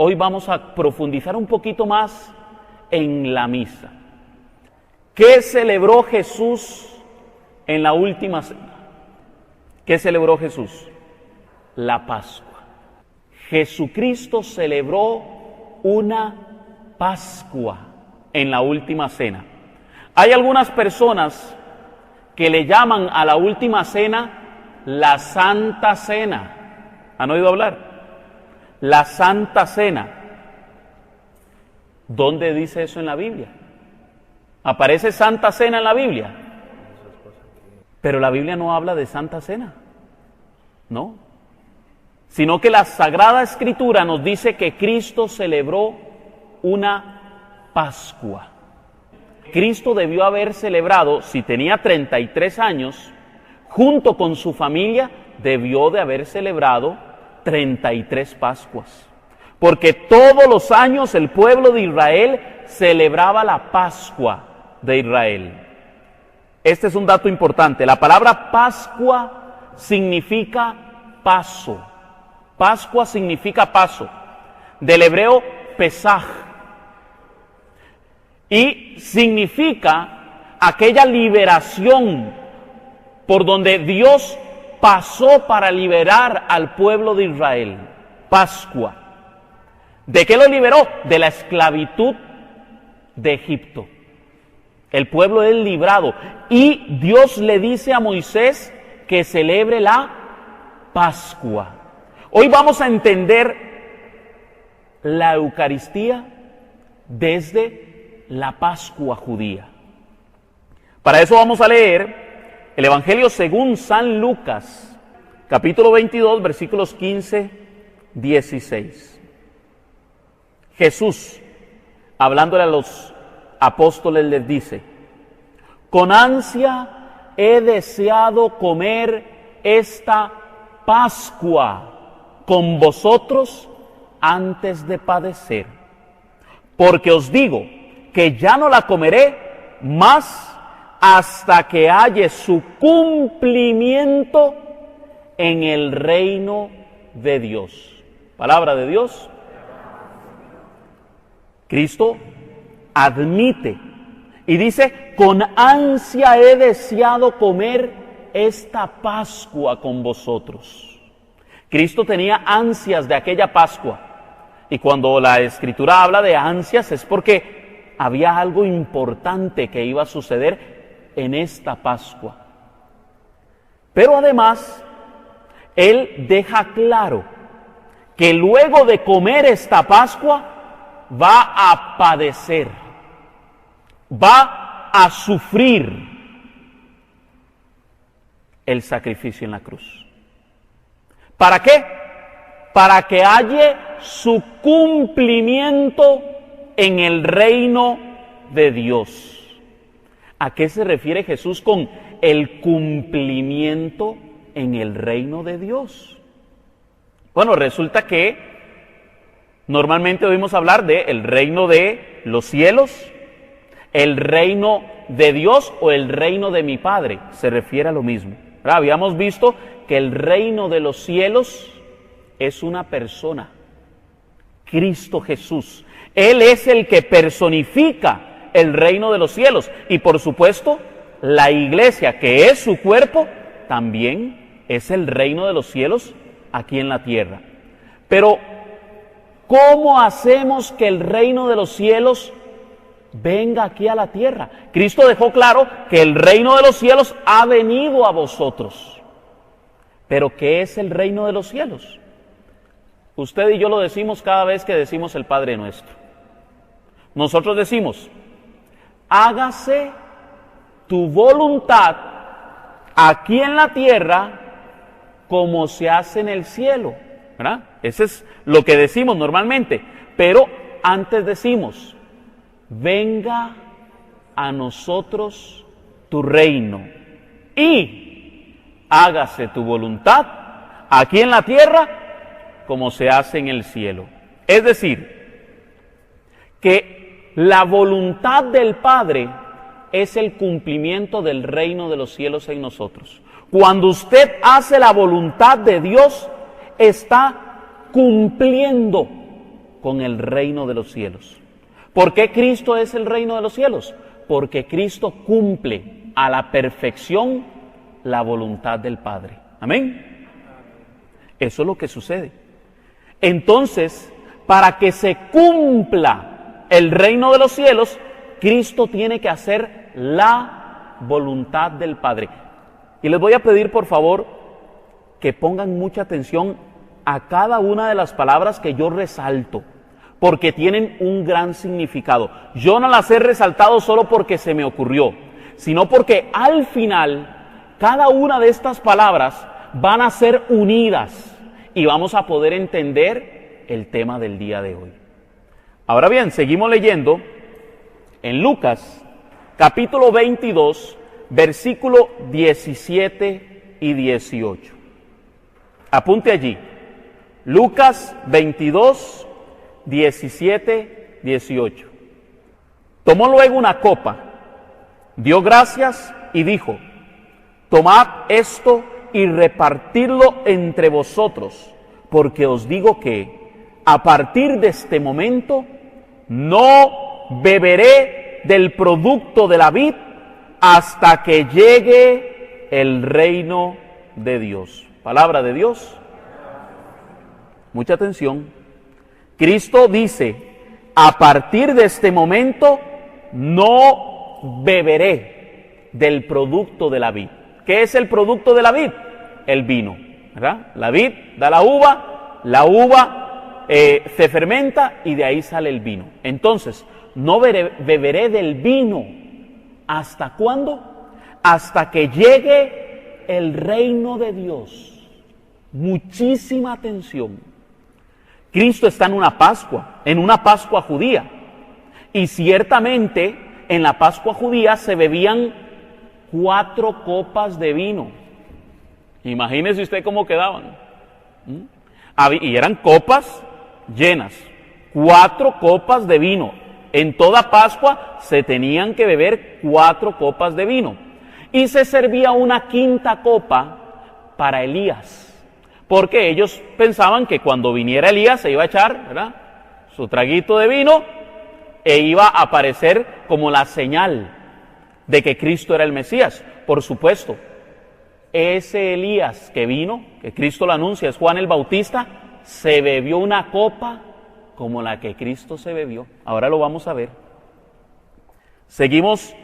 hoy vamos a profundizar un poquito más en la misa. ¿Qué celebró Jesús en la última cena? ¿Qué celebró Jesús? La Pascua. Jesucristo celebró una Pascua en la última cena. Hay algunas personas que le llaman a la última cena la Santa Cena. ¿Han oído hablar? La Santa Cena. ¿Dónde dice eso en la Biblia? ¿Aparece Santa Cena en la Biblia? Pero la Biblia no habla de Santa Cena, ¿no? Sino que la Sagrada Escritura nos dice que Cristo celebró una Pascua. Cristo debió haber celebrado, si tenía 33 años, junto con su familia, debió de haber celebrado 33 Pascuas. Porque todos los años el pueblo de Israel celebraba la Pascua de Israel. Este es un dato importante. La palabra Pascua significa paso. Pascua significa paso. Del hebreo Pesaj. Y significa aquella liberación por donde Dios pasó para liberar al pueblo de Israel. Pascua. ¿De qué lo liberó? De la esclavitud de Egipto. El pueblo es librado. Y Dios le dice a Moisés que celebre la Pascua. Hoy vamos a entender la Eucaristía desde la Pascua judía. Para eso vamos a leer el Evangelio según San Lucas, capítulo 22, versículos 15, 16. Jesús, hablándole a los apóstoles, les dice: con ansia he deseado comer esta Pascua con vosotros antes de padecer, porque os digo que ya no la comeré más hasta que halle su cumplimiento en el reino de Dios. Palabra de Dios. Cristo admite y dice: con ansia he deseado comer esta Pascua con vosotros. Cristo tenía ansias de aquella Pascua. Y cuando la Escritura habla de ansias es porque había algo importante que iba a suceder en esta Pascua. Pero además, Él deja claro que luego de comer esta Pascua va a padecer, va a sufrir el sacrificio en la cruz. ¿Para qué? Para que halle su cumplimiento en el reino de Dios. ¿A qué se refiere Jesús con el cumplimiento en el reino de Dios? Bueno, resulta que normalmente oímos hablar del reino de los cielos, el reino de Dios o el reino de mi Padre. Se refiere a lo mismo. Habíamos visto que el reino de los cielos es una persona, Cristo Jesús. Él es el que personifica el reino de los cielos. Y por supuesto, la iglesia, que es su cuerpo, también es el reino de los cielos aquí en la tierra. Pero, ¿cómo hacemos que el reino de los cielos venga aquí a la tierra? Cristo dejó claro que el reino de los cielos ha venido a vosotros. ¿Pero qué es el reino de los cielos? Usted y yo lo decimos cada vez que decimos el Padre Nuestro. Nosotros decimos: hágase tu voluntad aquí en la tierra como se hace en el cielo, ¿verdad? Eso es lo que decimos normalmente. Pero antes decimos: venga a nosotros tu reino y hágase tu voluntad aquí en la tierra como se hace en el cielo. Es decir, que la voluntad del Padre es el cumplimiento del reino de los cielos en nosotros. Cuando usted hace la voluntad de Dios, está cumpliendo con el reino de los cielos. ¿Por qué Cristo es el reino de los cielos? Porque Cristo cumple a la perfección la voluntad del Padre. Amén. Eso es lo que sucede. Entonces, para que se cumpla el reino de los cielos, Cristo tiene que hacer la voluntad del Padre. Y les voy a pedir, por favor, que pongan mucha atención a cada una de las palabras que yo resalto, porque tienen un gran significado. Yo no las he resaltado solo porque se me ocurrió, sino porque al final, cada una de estas palabras van a ser unidas y vamos a poder entender el tema del día de hoy. Ahora bien, seguimos leyendo en Lucas, capítulo 22, versículo 17 y 18. Apunte allí. Lucas 22, 17, 18. Tomó luego una copa, dio gracias y dijo: tomad esto y repartidlo entre vosotros, porque os digo que a partir de este momento no beberé del producto de la vid hasta que llegue el reino de Dios. Palabra de Dios. Mucha atención. Cristo dice: a partir de este momento no beberé del producto de la vid. ¿Qué es el producto de la vid? El vino, ¿verdad? La vid da la uva se fermenta y de ahí sale el vino. Entonces, no beberé del vino. ¿Hasta cuándo? Hasta que llegue el reino de Dios. Muchísima atención. Cristo está en una Pascua judía. Y ciertamente en la Pascua judía se bebían 4 copas de vino. Imagínese usted cómo quedaban. Y eran copas llenas, 4 copas de vino. En toda Pascua se tenían que beber 4 copas de vino. Y se servía una 5ª copa para Elías. Porque ellos pensaban que cuando viniera Elías se iba a echar, ¿verdad?, su traguito de vino e iba a aparecer como la señal de que Cristo era el Mesías. Por supuesto, ese Elías que vino, que Cristo lo anuncia, es Juan el Bautista, se bebió una copa como la que Cristo se bebió. Ahora lo vamos a ver. Seguimos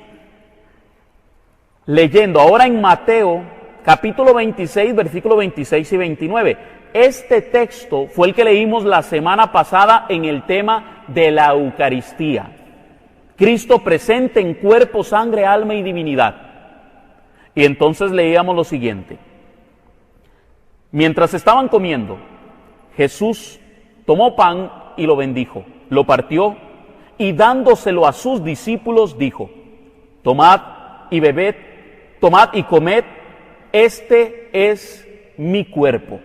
leyendo ahora en Mateo, capítulo 26, versículos 26 y 29. Este texto fue el que leímos la semana pasada en el tema de la Eucaristía. Cristo presente en cuerpo, sangre, alma y divinidad. Y entonces leíamos lo siguiente. Mientras estaban comiendo, Jesús tomó pan y lo bendijo, lo partió y dándoselo a sus discípulos dijo: tomad y bebed, tomad y comed, este es mi cuerpo.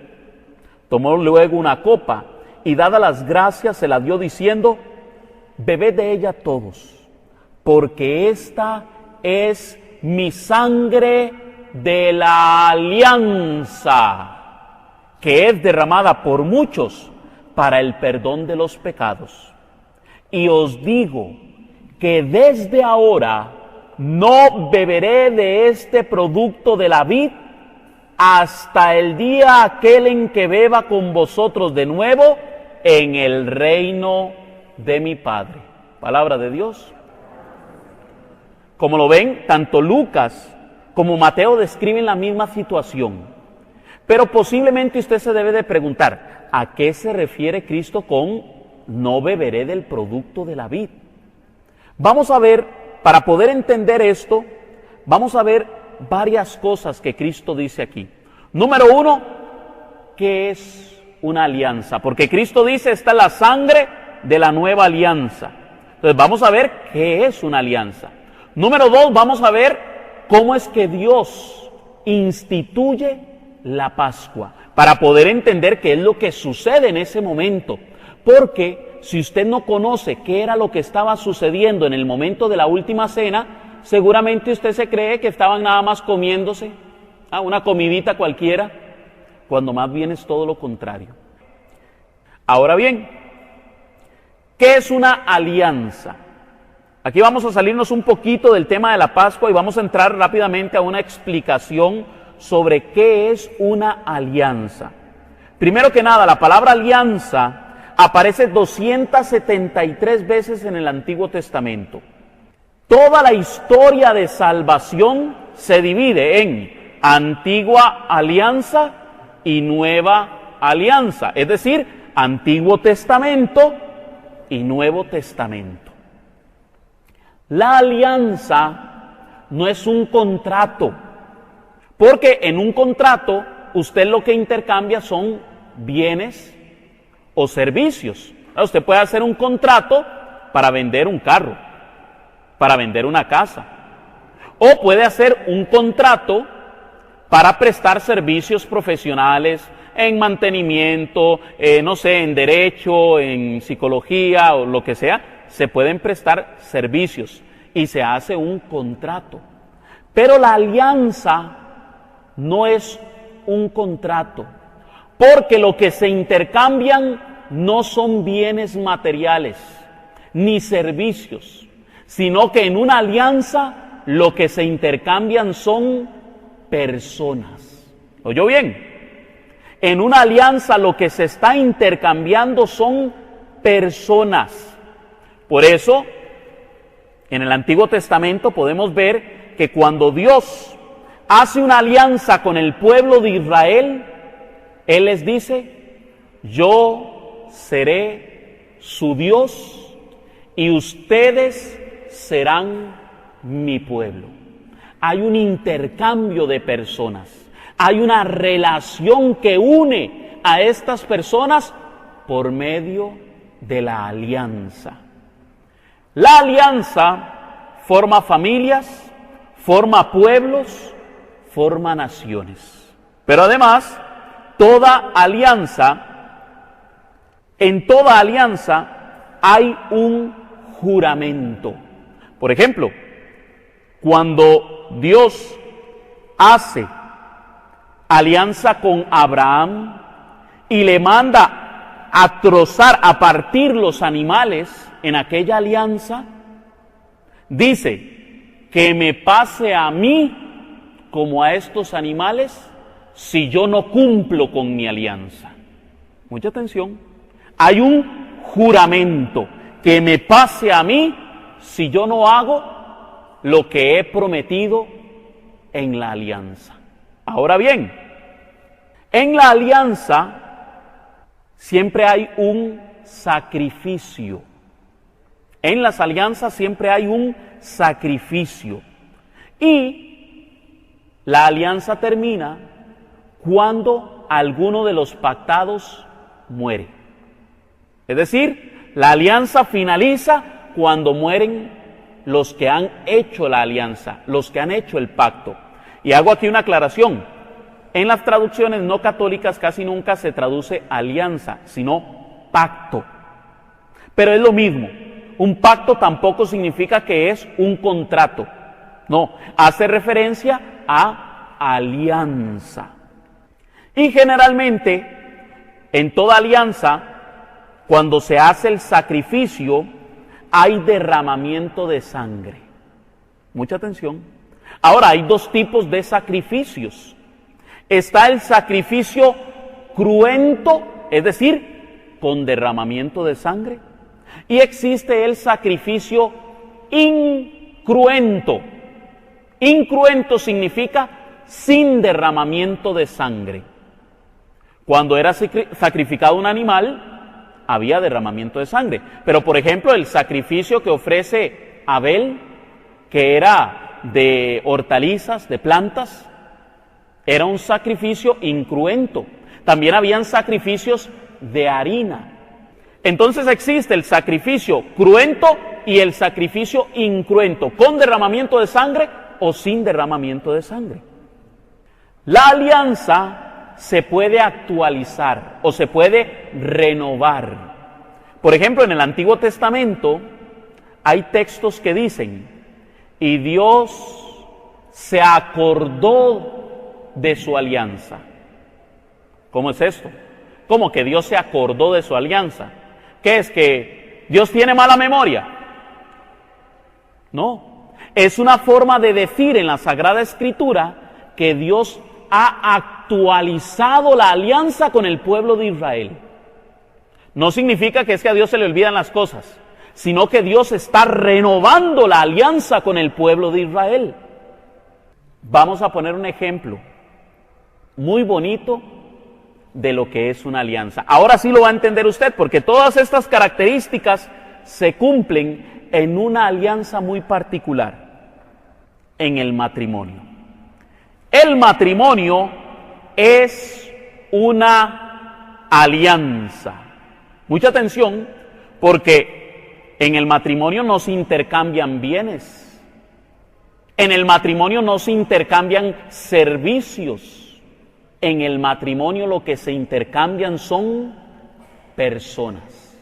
Tomó luego una copa y dadas las gracias se la dio diciendo: bebed de ella todos, porque esta es mi sangre de la alianza, que es derramada por muchos para el perdón de los pecados. Y os digo que desde ahora no beberé de este producto de la vid hasta el día aquel en que beba con vosotros de nuevo en el reino de mi Padre. Palabra de Dios. Como lo ven, tanto Lucas como Mateo describen la misma situación. Pero posiblemente usted se debe de preguntar, ¿a qué se refiere Cristo con no beberé del producto de la vid? Vamos a ver, para poder entender esto, vamos a ver varias cosas que Cristo dice aquí. Número 1, ¿qué es una alianza? Porque Cristo dice, esta es la sangre de la nueva alianza. Entonces vamos a ver qué es una alianza. Número 2, vamos a ver cómo es que Dios instituye la Pascua, para poder entender qué es lo que sucede en ese momento. Porque si usted no conoce qué era lo que estaba sucediendo en el momento de la última cena, seguramente usted se cree que estaban nada más comiéndose una comidita cualquiera, cuando más bien es todo lo contrario. Ahora bien, ¿Qué es una alianza? Aquí vamos a salirnos un poquito del tema de la Pascua y vamos a entrar rápidamente a una explicación sobre qué es una alianza. Primero que nada, la palabra alianza aparece 273 veces en el Antiguo Testamento. Toda la historia de salvación se divide en Antigua Alianza y Nueva Alianza, es decir, Antiguo Testamento y Nuevo Testamento. La alianza no es un contrato, porque en un contrato usted lo que intercambia son bienes o servicios. Usted puede hacer un contrato para vender un carro, para vender una casa, o puede hacer un contrato para prestar servicios profesionales en mantenimiento, no sé, en derecho, en psicología o lo que sea. Se pueden prestar servicios y se hace un contrato. Pero la alianza no es un contrato, porque lo que se intercambian no son bienes materiales ni servicios, sino que en una alianza lo que se intercambian son personas. ¿Oyó bien? En una alianza lo que se está intercambiando son personas. Por eso, en el Antiguo Testamento podemos ver que cuando Dios hace una alianza con el pueblo de Israel, Él les dice: yo seré su Dios y ustedes serán mi pueblo. Hay un intercambio de personas, hay una relación que une a estas personas por medio de la alianza. La alianza forma familias, forma pueblos, forma naciones. Pero además, en toda alianza hay un juramento. Por ejemplo, cuando Dios hace alianza con Abraham y le manda a trozar, a partir los animales en aquella alianza, dice: que me pase a mí como a estos animales si yo no cumplo con mi alianza. Mucha atención. Hay un juramento: que me pase a mí si yo no hago lo que he prometido en la alianza. Ahora bien, en la alianza siempre hay un sacrificio. En las alianzas siempre hay un sacrificio. Y la alianza termina cuando alguno de los pactados muere. Es decir, la alianza finaliza cuando mueren los que han hecho la alianza, los que han hecho el pacto. Y hago aquí una aclaración. En las traducciones no católicas casi nunca se traduce alianza, sino pacto. Pero es lo mismo. Un pacto tampoco significa que es un contrato. No, hace referencia a alianza. Y generalmente, en toda alianza, cuando se hace el sacrificio, hay derramamiento de sangre. Mucha atención. Ahora, hay dos tipos de sacrificios. Está el sacrificio cruento, es decir, con derramamiento de sangre. Y existe el sacrificio incruento. Incruento significa sin derramamiento de sangre. Cuando era sacrificado un animal, había derramamiento de sangre. Pero, por ejemplo, el sacrificio que ofrece Abel, que era de hortalizas, de plantas, era un sacrificio incruento. También habían sacrificios de harina. Entonces existe el sacrificio cruento y el sacrificio incruento, con derramamiento de sangre o sin derramamiento de sangre. La alianza se puede actualizar o se puede renovar. Por ejemplo, en el Antiguo Testamento hay textos que dicen: y Dios se acordó de su alianza. ¿Cómo es esto? ¿Cómo que Dios se acordó de su alianza? ¿Qué es? Que ¿Dios tiene mala memoria? No, es una forma de decir en la Sagrada Escritura que Dios ha actualizado la alianza con el pueblo de Israel. No significa que es que a Dios se le olvidan las cosas, sino que Dios está renovando la alianza con el pueblo de Israel. Vamos a poner un ejemplo muy bonito de lo que es una alianza. Ahora sí lo va a entender usted, porque todas estas características se cumplen en una alianza muy particular, en el matrimonio. El matrimonio es una alianza. Mucha atención, porque en el matrimonio no se intercambian bienes, en el matrimonio no se intercambian servicios. En el matrimonio lo que se intercambian son personas.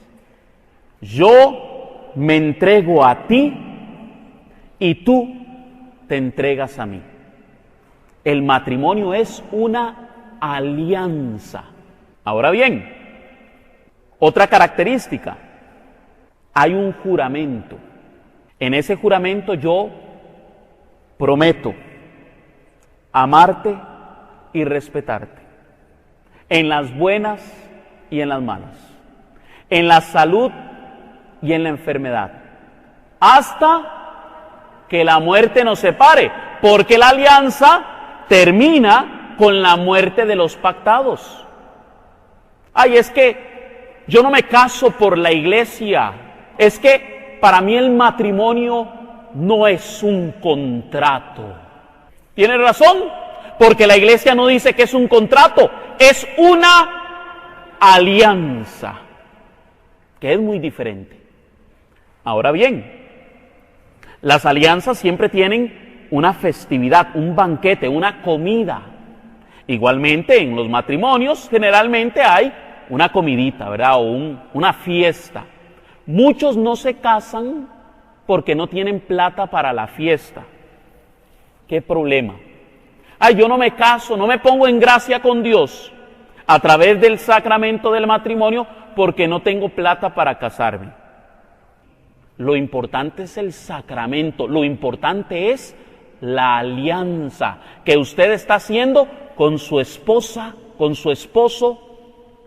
Yo me entrego a ti y tú te entregas a mí. El matrimonio es una alianza. Ahora bien, otra característica, hay un juramento. En ese juramento yo prometo amarte y respetarte, en las buenas y en las malas, en la salud y en la enfermedad, hasta que la muerte nos separe, porque la alianza termina con la muerte de los pactados. Ay, es que yo no me caso por la iglesia, es que para mí el matrimonio no es un contrato. ¿Tiene razón? Porque la iglesia no dice que es un contrato, es una alianza, que es muy diferente. Ahora bien, las alianzas siempre tienen una festividad, un banquete, una comida. Igualmente en los matrimonios generalmente hay una comidita, ¿verdad? O una fiesta. Muchos no se casan porque no tienen plata para la fiesta. ¿Qué problema? Ay, yo no me caso, no me pongo en gracia con Dios a través del sacramento del matrimonio porque no tengo plata para casarme. Lo importante es el sacramento, lo importante es la alianza que usted está haciendo con su esposa, con su esposo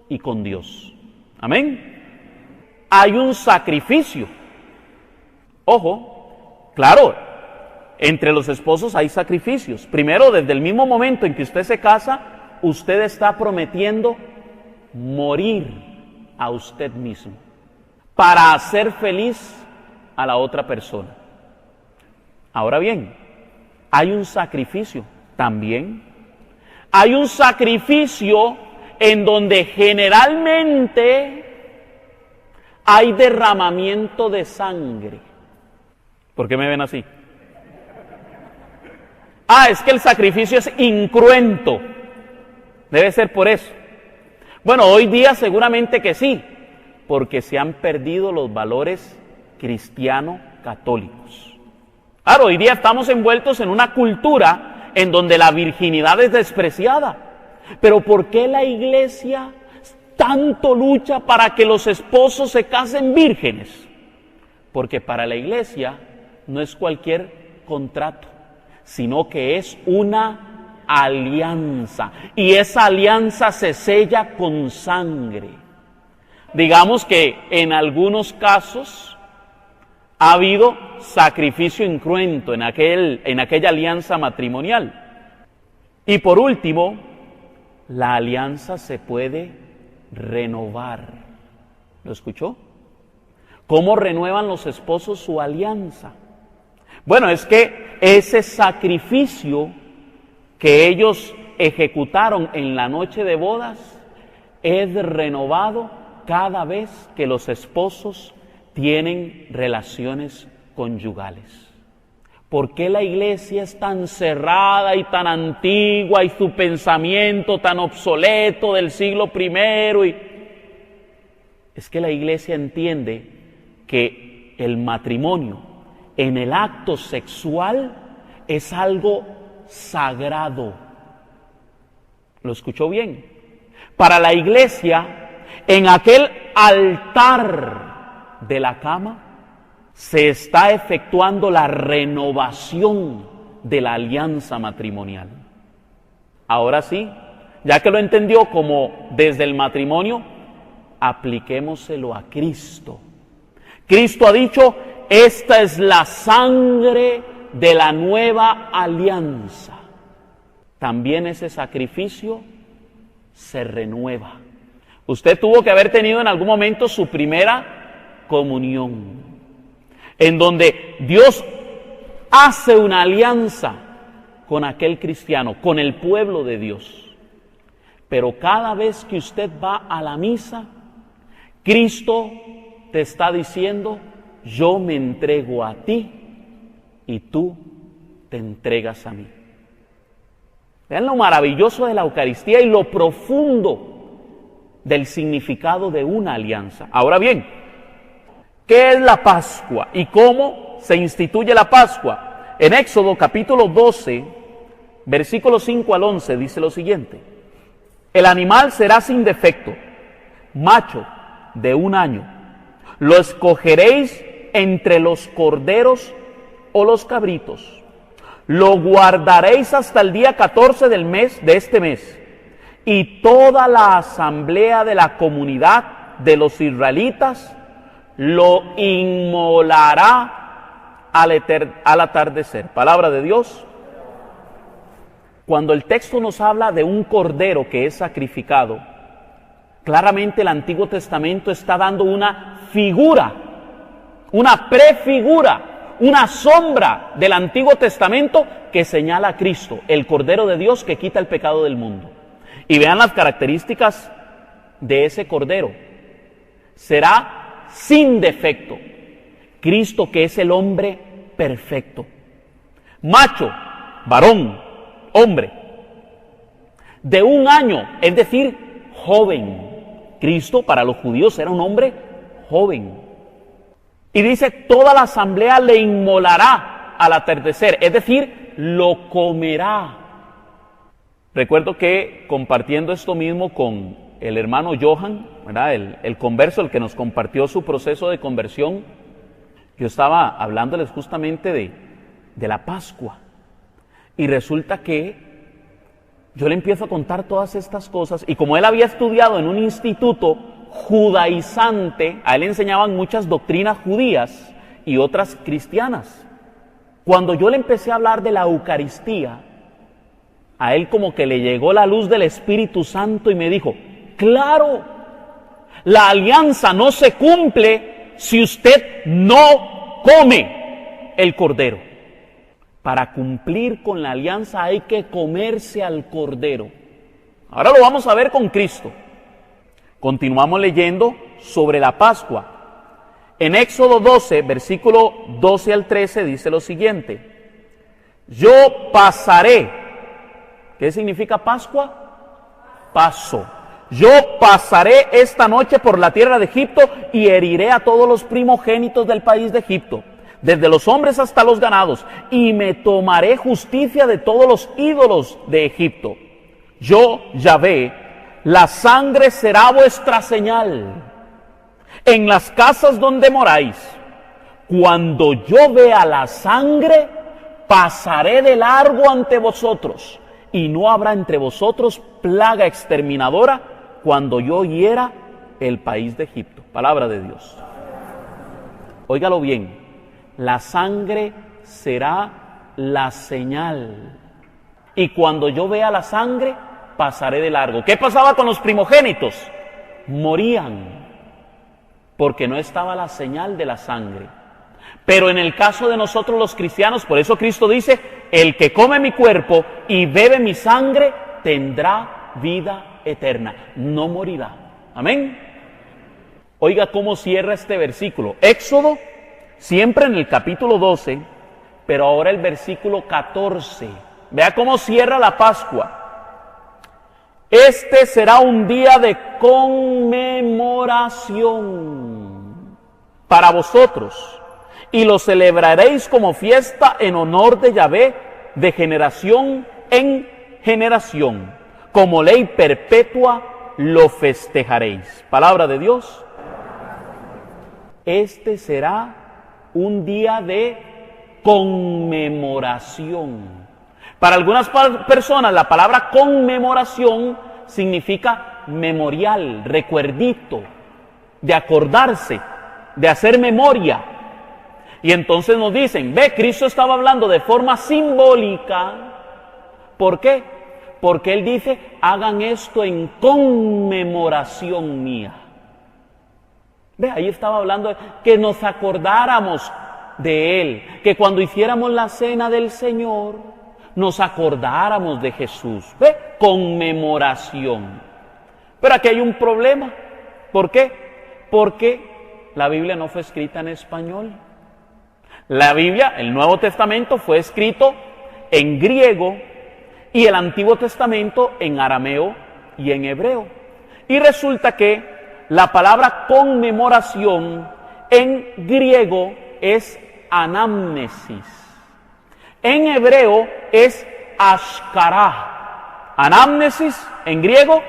y con Dios. Amén. Hay un sacrificio. Ojo, claro, entre los esposos hay sacrificios. Primero, desde el mismo momento en que usted se casa, usted está prometiendo morir a usted mismo para hacer feliz a la otra persona. Ahora bien, hay un sacrificio también. Hay un sacrificio en donde generalmente hay derramamiento de sangre. ¿Por qué me ven así? Ah, es que el sacrificio es incruento. Debe ser por eso. Bueno, hoy día seguramente que sí, porque se han perdido los valores cristiano-católicos. Claro, hoy día estamos envueltos en una cultura en donde la virginidad es despreciada. Pero ¿por qué la iglesia tanto lucha para que los esposos se casen vírgenes? Porque para la iglesia no es cualquier contrato, sino que es una alianza. Y esa alianza se sella con sangre. Digamos que en algunos casos ha habido sacrificio incruento en aquella alianza matrimonial. Y por último, la alianza se puede renovar. ¿Lo escuchó? ¿Cómo renuevan los esposos su alianza? Bueno, es que ese sacrificio que ellos ejecutaron en la noche de bodas es renovado cada vez que los esposos tienen relaciones conyugales. ¿Por qué la iglesia es tan cerrada y tan antigua y su pensamiento tan obsoleto del siglo I? Es que la iglesia entiende que el matrimonio en el acto sexual es algo sagrado. ¿Lo escuchó bien? Para la iglesia, en aquel altar de la cama, se está efectuando la renovación de la alianza matrimonial. Ahora sí, ya que lo entendió como desde el matrimonio, apliquémoselo a Cristo. Cristo ha dicho, esta es la sangre de la nueva alianza. También ese sacrificio se renueva. Usted tuvo que haber tenido en algún momento su primera comunión, en donde Dios hace una alianza con aquel cristiano, con el pueblo de Dios. Pero cada vez que usted va a la misa, Cristo te está diciendo, yo me entrego a ti y tú te entregas a mí. Vean lo maravilloso de la Eucaristía y lo profundo del significado de una alianza. Ahora bien, ¿qué es la Pascua y cómo se instituye la Pascua? En Éxodo capítulo 12, versículos 5 al 11, dice lo siguiente: el animal será sin defecto, macho de 1 año. Lo escogeréis entre los corderos o los cabritos. Lo guardaréis hasta el día 14 de este mes. Y toda la asamblea de la comunidad de los israelitas lo inmolará al atardecer. Palabra de Dios. Cuando el texto nos habla de un cordero que es sacrificado, claramente el Antiguo Testamento está dando una figura, una prefigura, una sombra del Antiguo Testamento que señala a Cristo, el Cordero de Dios que quita el pecado del mundo. Y vean las características de ese Cordero. Será sin defecto. Cristo, que es el hombre perfecto. Macho, varón, hombre. De 1 año, es decir, joven. Cristo para los judíos era un hombre joven. Y dice, toda la asamblea le inmolará al atardecer, es decir, lo comerá. Recuerdo que compartiendo esto mismo con el hermano Johan, ¿verdad? El converso, el que nos compartió su proceso de conversión, yo estaba hablándoles justamente de la Pascua. Y resulta que yo le empiezo a contar todas estas cosas, y como él había estudiado en un instituto judaizante, a él le enseñaban muchas doctrinas judías y otras cristianas. Cuando yo le empecé a hablar de la Eucaristía, a él como que le llegó la luz del Espíritu Santo y me dijo, claro, la alianza no se cumple si usted no come el Cordero. Para cumplir con la alianza hay que comerse al Cordero. Ahora lo vamos a ver con Cristo. Continuamos leyendo sobre la Pascua. En Éxodo 12, versículo 12 al 13, dice lo siguiente: yo pasaré. ¿Qué significa Pascua? Paso. Yo pasaré esta noche por la tierra de Egipto y heriré a todos los primogénitos del país de Egipto, desde los hombres hasta los ganados, y me tomaré justicia de todos los ídolos de Egipto. Yo, Yahvé, la sangre será vuestra señal en las casas donde moráis. Cuando yo vea la sangre, pasaré de largo ante vosotros, y no habrá entre vosotros plaga exterminadora cuando yo hiera el país de Egipto. Palabra de Dios. Óigalo bien, la sangre será la señal. Y cuando yo vea la sangre, pasaré de largo. ¿Qué pasaba con los primogénitos? Morían, porque no estaba la señal de la sangre. Pero en el caso de nosotros los cristianos, por eso Cristo dice, el que come mi cuerpo y bebe mi sangre, tendrá vida eterna, no morirá. Amén. Oiga cómo cierra este versículo. Éxodo, siempre en el capítulo 12, pero ahora el versículo 14. Vea cómo cierra la Pascua. Este será un día de conmemoración para vosotros, y lo celebraréis como fiesta en honor de Yahvé de generación en generación. Como ley perpetua lo festejaréis. Palabra de Dios. Este será un día de conmemoración. Para algunas personas la palabra conmemoración significa memorial, recuerdito, de acordarse, de hacer memoria. Y entonces nos dicen, ve, Cristo estaba hablando de forma simbólica. ¿Por qué? Porque Él dice, hagan esto en conmemoración mía. Ve, ahí estaba hablando de que nos acordáramos de Él, que cuando hiciéramos la cena del Señor, nos acordáramos de Jesús. Ve, conmemoración. Pero aquí hay un problema. ¿Por qué? Porque la Biblia no fue escrita en español. La Biblia, el Nuevo Testamento, fue escrito en griego y el Antiguo Testamento en arameo y en hebreo. Y resulta que la palabra conmemoración en griego es anamnesis. En hebreo es ashkará. Anamnesis en griego,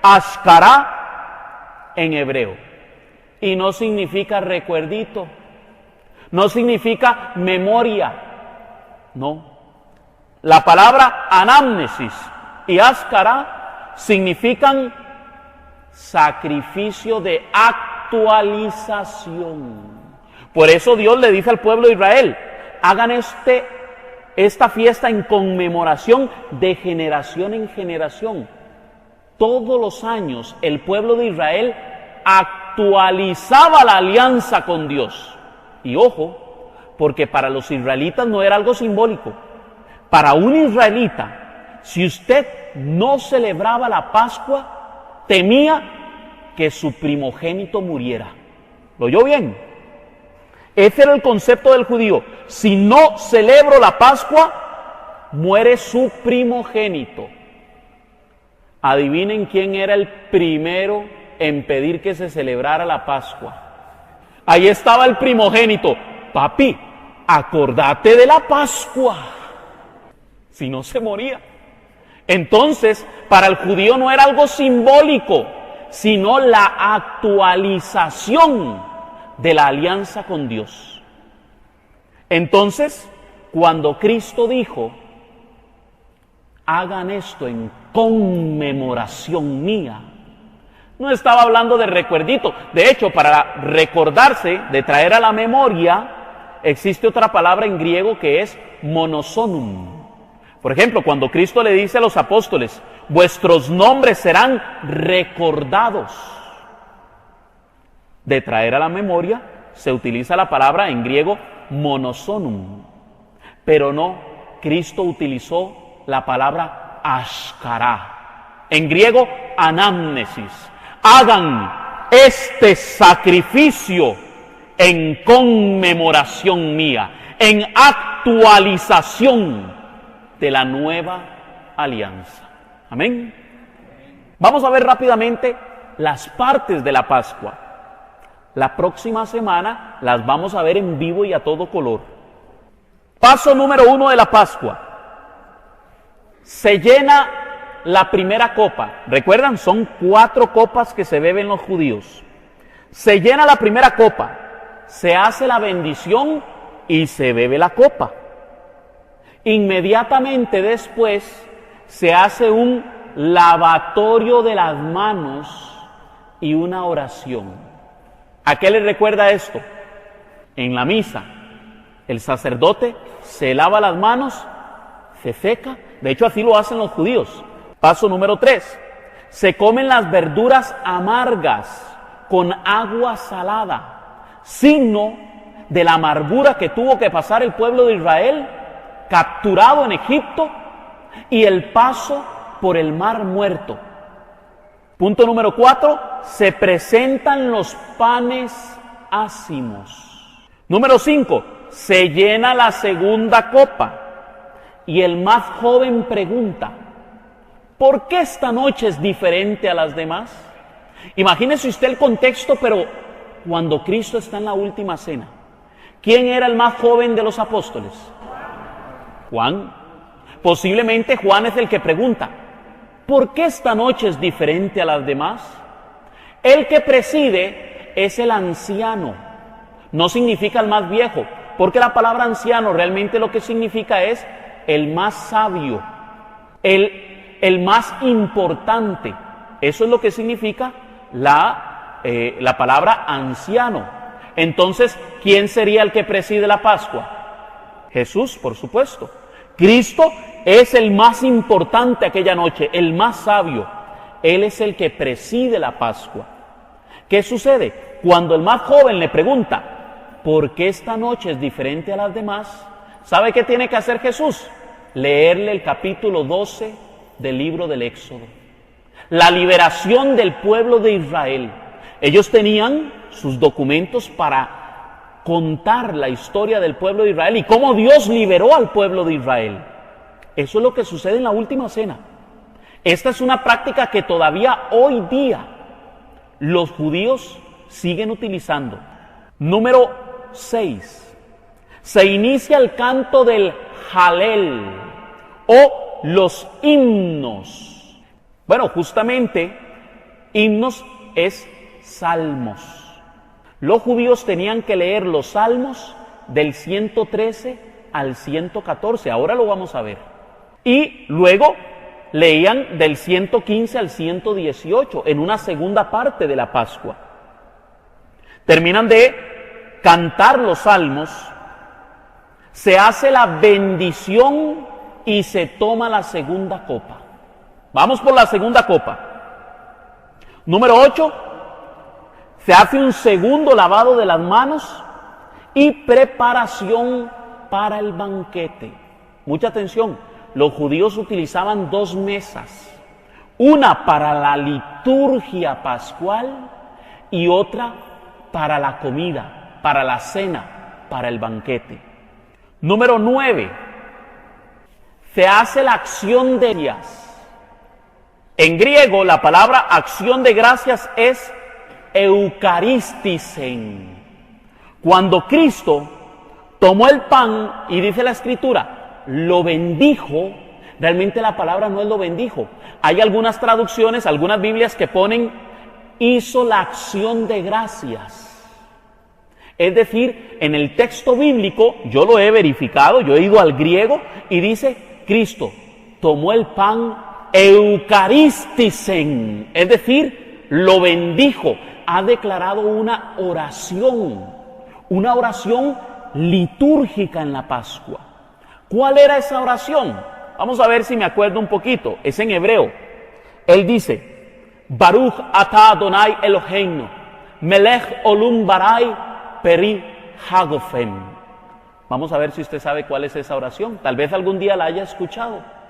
ashkará en hebreo. Y no significa recuerdito, no significa memoria, no. La palabra anamnesis y ashkará significan sacrificio de actualización. Por eso Dios le dice al pueblo de Israel, hagan esta fiesta en conmemoración de generación en generación. Todos los años el pueblo de Israel actualizaba la alianza con Dios. Y ojo, porque para los israelitas no era algo simbólico. Para un israelita, si usted no celebraba la Pascua, temía que su primogénito muriera. ¿Lo oyó bien? Ese era el concepto del judío. Si no celebro la Pascua, muere su primogénito. Adivinen quién era el primero en pedir que se celebrara la Pascua. Ahí estaba el primogénito. Papi, acordate de la Pascua. Si no se moría. Entonces, para el judío no era algo simbólico, sino la actualización de la alianza con Dios. Entonces, cuando Cristo dijo, hagan esto en conmemoración mía, no estaba hablando de recuerdito. De hecho, para recordarse, de traer a la memoria, existe otra palabra en griego que es monosonum. Por ejemplo, cuando Cristo le dice a los apóstoles, vuestros nombres serán recordados. De traer a la memoria se utiliza la palabra en griego monosonum. Pero no, Cristo utilizó la palabra ashkará. En griego, anamnesis. Hagan este sacrificio en conmemoración mía, en actualización de la nueva alianza. Amén. Vamos a ver rápidamente las partes de la Pascua. La próxima semana las vamos a ver en vivo y a todo color. Paso número 1 de la Pascua. Se llena la primera copa. ¿Recuerdan? Son 4 copas que se beben los judíos. Se llena la primera copa. Se hace la bendición y se bebe la copa. Inmediatamente después se hace un lavatorio de las manos y una oración. ¿A qué le recuerda esto? En la misa, el sacerdote se lava las manos, se seca. De hecho, así lo hacen los judíos. Paso número 3. Se comen las verduras amargas con agua salada, signo de la amargura que tuvo que pasar el pueblo de Israel, capturado en Egipto, y el paso por el mar muerto. Punto número 4, se presentan los panes ácimos. Número 5, se llena la segunda copa y el más joven pregunta, ¿por qué esta noche es diferente a las demás? Imagínese usted el contexto, pero cuando Cristo está en la última cena, ¿quién era el más joven de los apóstoles? Juan. Posiblemente Juan es el que pregunta, ¿por qué esta noche es diferente a las demás? El que preside es el anciano, No significa el más viejo, porque la palabra anciano realmente lo que significa es el más sabio, el más importante. Eso es lo que significa la palabra anciano. Entonces, ¿quién sería el que preside la Pascua? Jesús, por supuesto. Cristo es el más importante aquella noche, el más sabio. Él es el que preside la Pascua. ¿Qué sucede? Cuando el más joven le pregunta, ¿por qué esta noche es diferente a las demás? ¿Sabe qué tiene que hacer Jesús? Leerle el capítulo 12 del libro del Éxodo. La liberación del pueblo de Israel. Ellos tenían sus documentos para contar la historia del pueblo de Israel y cómo Dios liberó al pueblo de Israel. Eso es lo que sucede en la última cena. Esta es una práctica que todavía hoy día los judíos siguen utilizando. Número 6. Se inicia el canto del Halel o los himnos. Bueno, justamente, himnos es salmos. Los judíos tenían que leer los salmos del 113 al 114, ahora lo vamos a ver. Y luego leían del 115 al 118, en una segunda parte de la Pascua. Terminan de cantar los salmos, se hace la bendición y se toma la segunda copa. Vamos por la segunda copa. Número 8, se hace un segundo lavado de las manos y preparación para el banquete. Mucha atención, los judíos utilizaban 2 mesas, una para la liturgia pascual y otra para la comida, para la cena, para el banquete. Número 9, se hace la acción de gracias. En griego, la palabra acción de gracias es eucaristisen. Cuando Cristo tomó el pan, y dice la Escritura, lo bendijo, realmente la palabra no es lo bendijo. Hay algunas traducciones, algunas Biblias que ponen, hizo la acción de gracias. Es decir, en el texto bíblico, yo lo he verificado, yo he ido al griego, y dice, Cristo tomó el pan, eucaristisen, es decir, lo bendijo, ha declarado una oración litúrgica en la Pascua. ¿Cuál era esa oración? Vamos a ver si me acuerdo un poquito, es en hebreo. Él dice, Baruch atah Adonai Eloheinu, melech olam barai peri hagofem. Vamos a ver si usted sabe cuál es esa oración, tal vez algún día la haya escuchado.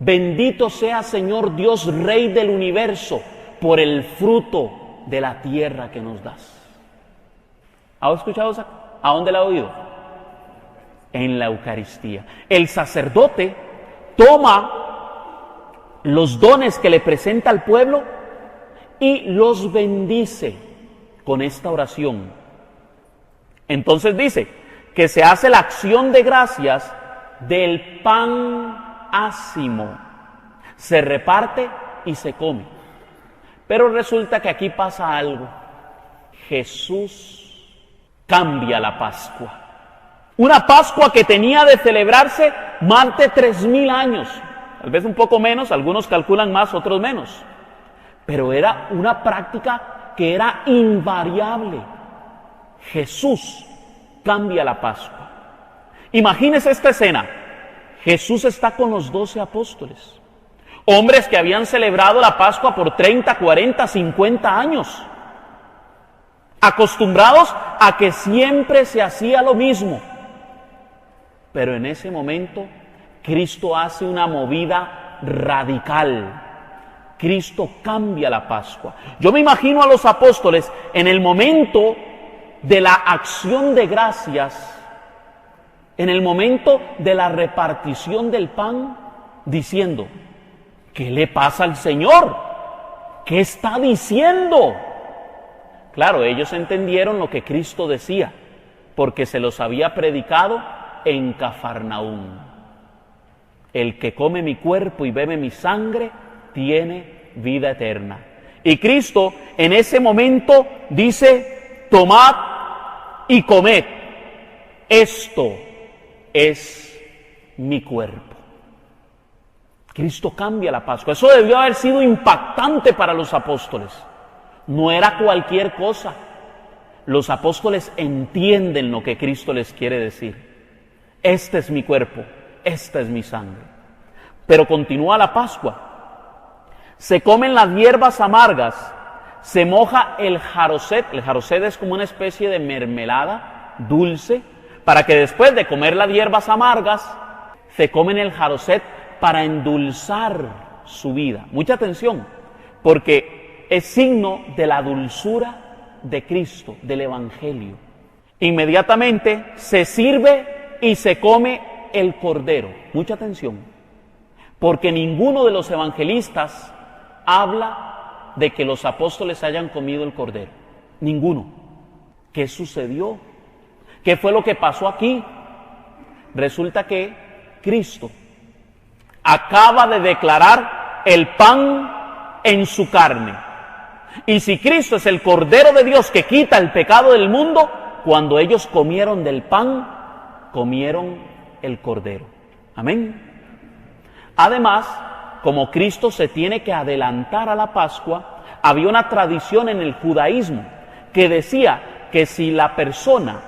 Bendito sea Señor Dios, Rey del universo, por el fruto de la tierra que nos das. ¿Ha escuchado esa? ¿A dónde la ha oído? En la Eucaristía. El sacerdote toma los dones que le presenta al pueblo y los bendice con esta oración. Entonces dice que se hace la acción de gracias del pan ácimo, se reparte y se come. Pero resulta que aquí pasa algo. Jesús cambia la Pascua. Una Pascua que tenía de celebrarse más de 3000 años, tal vez un poco menos, algunos calculan más, otros menos. Pero era una práctica que era invariable. Jesús cambia la Pascua. Imagínese esta escena. Jesús está con los 12 apóstoles, hombres que habían celebrado la Pascua por 30, 40, 50 años, acostumbrados a que siempre se hacía lo mismo. Pero en ese momento, Cristo hace una movida radical. Cristo cambia la Pascua. Yo me imagino a los apóstoles en el momento de la acción de gracias, en el momento de la repartición del pan, diciendo, ¿qué le pasa al Señor? ¿Qué está diciendo? Claro, ellos entendieron lo que Cristo decía, porque se los había predicado en Cafarnaúm. El que come mi cuerpo y bebe mi sangre, tiene vida eterna. Y Cristo en ese momento dice, tomad y comed, esto es mi cuerpo. Cristo cambia la Pascua. Eso debió haber sido impactante para los apóstoles. No era cualquier cosa. Los apóstoles entienden lo que Cristo les quiere decir. Este es mi cuerpo, esta es mi sangre. Pero continúa la Pascua. Se comen las hierbas amargas, se moja el jaroset. El jaroset es como una especie de mermelada dulce, para que después de comer las hierbas amargas, se comen el jaroset para endulzar su vida. Mucha atención, porque es signo de la dulzura de Cristo, del Evangelio. Inmediatamente se sirve y se come el cordero. Mucha atención, porque ninguno de los evangelistas habla de que los apóstoles hayan comido el cordero. Ninguno. ¿Qué sucedió? ¿Qué fue lo que pasó aquí? Resulta que Cristo acaba de declarar el pan en su carne. Y si Cristo es el Cordero de Dios que quita el pecado del mundo, cuando ellos comieron del pan, comieron el Cordero. Amén. Además, como Cristo se tiene que adelantar a la Pascua, había una tradición en el judaísmo que decía que si la persona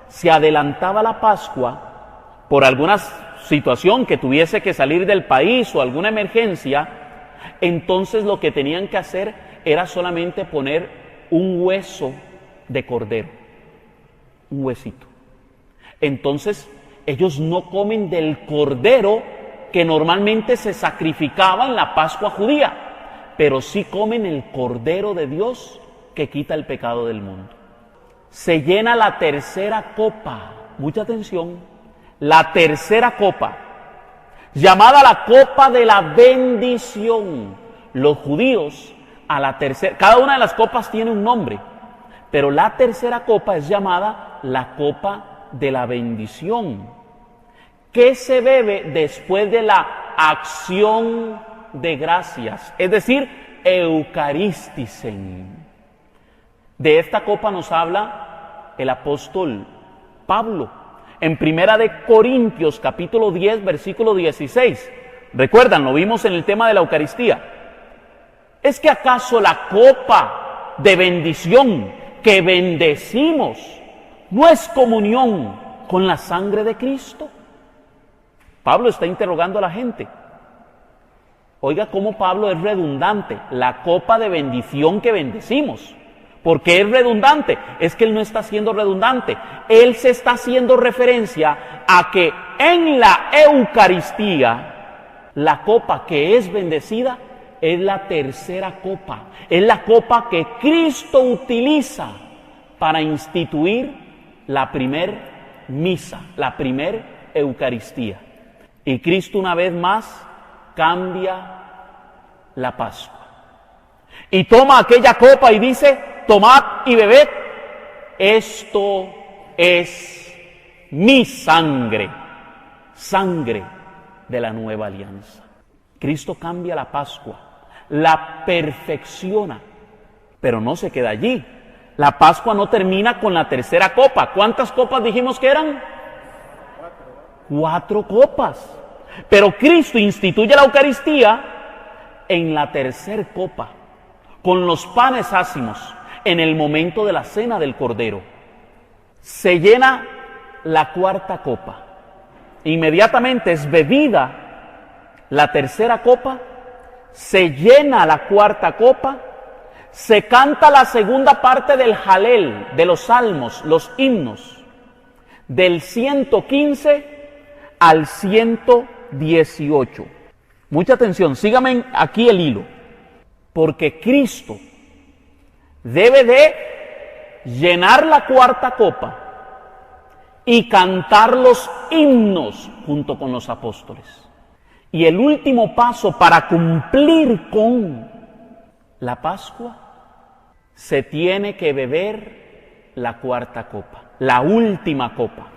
se adelantaba a la Pascua por alguna situación que tuviese que salir del país o alguna emergencia, entonces lo que tenían que hacer era solamente poner un hueso de cordero, un huesito. Entonces ellos no comen del cordero que normalmente se sacrificaba en la Pascua judía, pero sí comen el Cordero de Dios que quita el pecado del mundo. Se llena la tercera copa, mucha atención, la tercera copa, llamada la copa de la bendición. Los judíos a la tercera, cada una de las copas tiene un nombre, pero la tercera copa es llamada la copa de la bendición. ¿Qué se bebe después de la acción de gracias? Es decir, eucaristisen. De esta copa nos habla el apóstol Pablo en Primera de Corintios, capítulo 10, versículo 16. Recuerdan, lo vimos en el tema de la Eucaristía. ¿Es que acaso la copa de bendición que bendecimos no es comunión con la sangre de Cristo? Pablo está interrogando a la gente. Oiga cómo Pablo es redundante. La copa de bendición que bendecimos. ¿Por qué es redundante? Es que él no está siendo redundante. Él se está haciendo referencia a que en la Eucaristía, la copa que es bendecida es la tercera copa. Es la copa que Cristo utiliza para instituir la primer misa, la primer Eucaristía. Y Cristo una vez más cambia la Pascua. Y toma aquella copa y dice: tomad y bebed, esto es mi sangre, sangre de la nueva alianza. Cristo cambia la Pascua, la perfecciona, pero no se queda allí. La Pascua no termina con la tercera copa. ¿Cuántas copas dijimos que eran? 4 copas. Pero Cristo instituye la Eucaristía en la tercera copa, con los panes ácimos, en el momento de la cena del Cordero. Se llena la cuarta copa. Inmediatamente es bebida la tercera copa, se llena la cuarta copa, se canta la segunda parte del Jalel, de los salmos, los himnos, del 115 al 118. Mucha atención, síganme aquí el hilo, porque Cristo debe de llenar la cuarta copa y cantar los himnos junto con los apóstoles. Y el último paso para cumplir con la Pascua, se tiene que beber la cuarta copa, la última copa.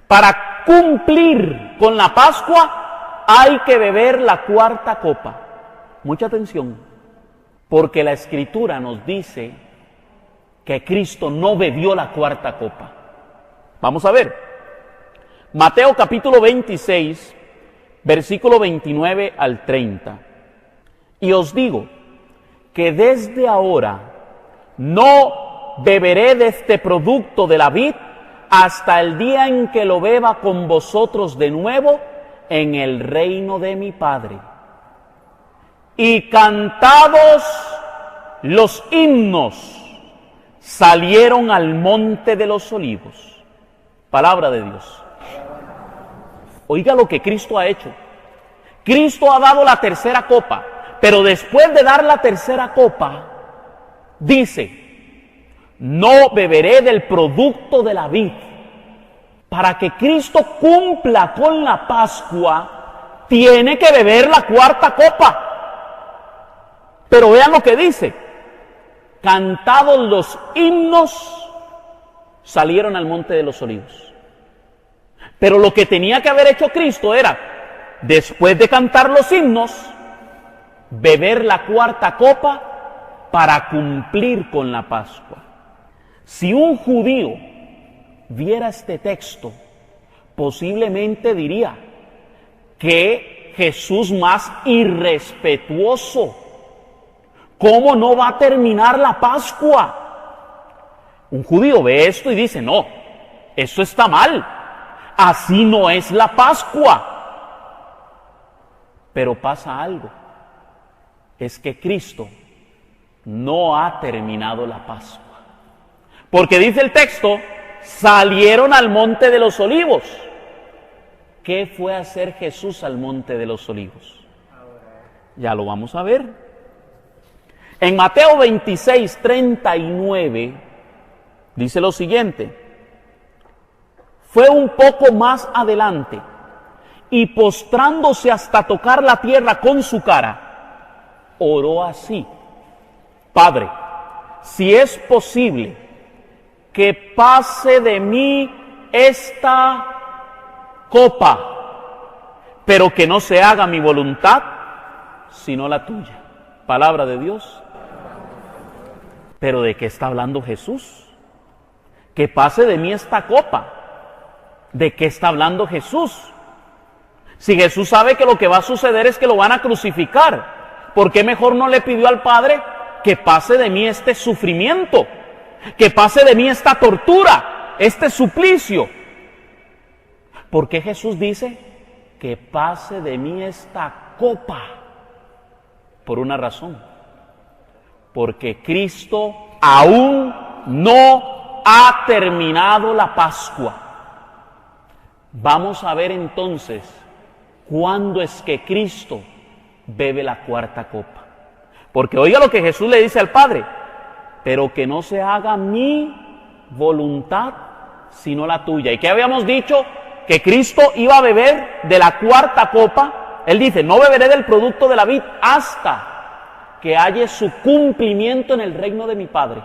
Para cumplir con la Pascua hay que beber la cuarta copa. Mucha atención, porque la Escritura nos dice que Cristo no bebió la cuarta copa. Vamos a ver. Mateo capítulo 26, versículo 29 al 30. Y os digo que desde ahora no beberé de este producto de la vid hasta el día en que lo beba con vosotros de nuevo en el reino de mi Padre. Y cantados los himnos, salieron al monte de los olivos. Palabra de Dios. Oiga lo que Cristo ha hecho. Cristo ha dado la tercera copa, pero después de dar la tercera copa, dice, no beberé del producto de la vid. Para que Cristo cumpla con la Pascua, tiene que beber la cuarta copa. Pero vean lo que dice. Cantados los himnos, salieron al monte de los olivos. Pero lo que tenía que haber hecho Cristo era, después de cantar los himnos, beber la cuarta copa para cumplir con la Pascua. Si un judío viera este texto, posiblemente diría que Jesús más irrespetuoso. ¿Cómo no va a terminar la Pascua? Un judío ve esto y dice, no, eso está mal. Así no es la Pascua. Pero pasa algo. Es que Cristo no ha terminado la Pascua. Porque dice el texto, salieron al monte de los olivos. ¿Qué fue a hacer Jesús al monte de los olivos? Ya lo vamos a ver. En Mateo 26, 39, dice lo siguiente. Fue un poco más adelante y postrándose hasta tocar la tierra con su cara, oró así: Padre, si es posible, que pase de mí esta copa, pero que no se haga mi voluntad, sino la tuya. Palabra de Dios. ¿Pero de qué está hablando Jesús? Que pase de mí esta copa. ¿De qué está hablando Jesús? Si Jesús sabe que lo que va a suceder es que lo van a crucificar, ¿por qué mejor no le pidió al Padre que pase de mí este sufrimiento? Que pase de mí esta tortura, este suplicio. ¿Por qué Jesús dice que pase de mí esta copa? Por una razón. Porque Cristo aún no ha terminado la Pascua. Vamos a ver entonces cuándo es que Cristo bebe la cuarta copa. Porque oiga lo que Jesús le dice al Padre: pero que no se haga mi voluntad, sino la tuya. ¿Y qué habíamos dicho? Que Cristo iba a beber de la cuarta copa. Él dice, no beberé del producto de la vid hasta que haya su cumplimiento en el reino de mi Padre.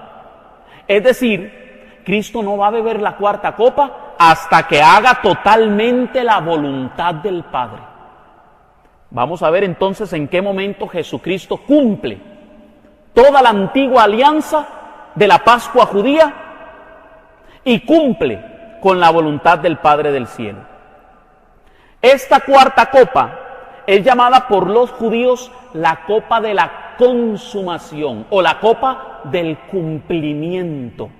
Es decir, Cristo no va a beber la cuarta copa hasta que haga totalmente la voluntad del Padre. Vamos a ver entonces en qué momento Jesucristo cumple toda la antigua alianza de la Pascua judía y cumple con la voluntad del Padre del cielo. Esta cuarta copa es llamada por los judíos la copa de la consumación o la copa del cumplimiento.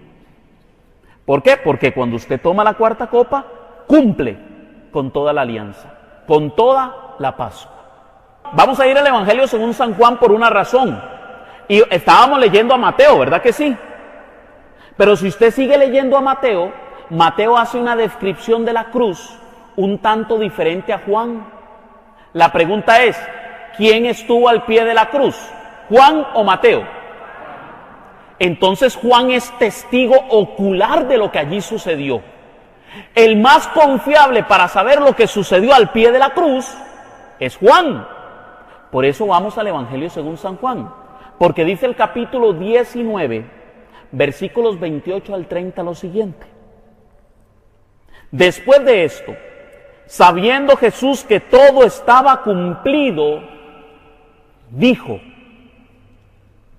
¿Por qué? Porque cuando usted toma la cuarta copa, cumple con toda la alianza, con toda la Pascua. Vamos a ir al Evangelio según San Juan por una razón. Y estábamos leyendo a Mateo, ¿verdad que sí? Pero si usted sigue leyendo a Mateo, Mateo hace una descripción de la cruz un tanto diferente a Juan. La pregunta es, ¿quién estuvo al pie de la cruz? ¿Juan o Mateo? Entonces Juan es testigo ocular de lo que allí sucedió. El más confiable para saber lo que sucedió al pie de la cruz es Juan. Por eso vamos al Evangelio según San Juan. Porque dice el capítulo 19, versículos 28 al 30 lo siguiente. Después de esto, sabiendo Jesús que todo estaba cumplido, dijo: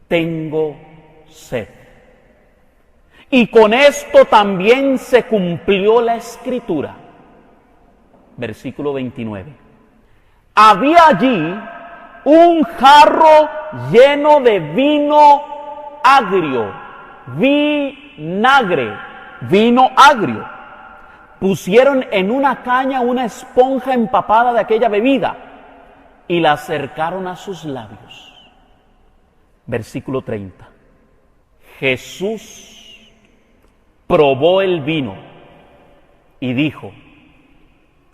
tengo sed. y con esto también se cumplió la Escritura. Versículo 29. Había allí un jarro lleno de vino agrio, vinagre, vino agrio. Pusieron en una caña una esponja empapada de aquella bebida y la acercaron a sus labios. Versículo 30. Jesús probó el vino y dijo: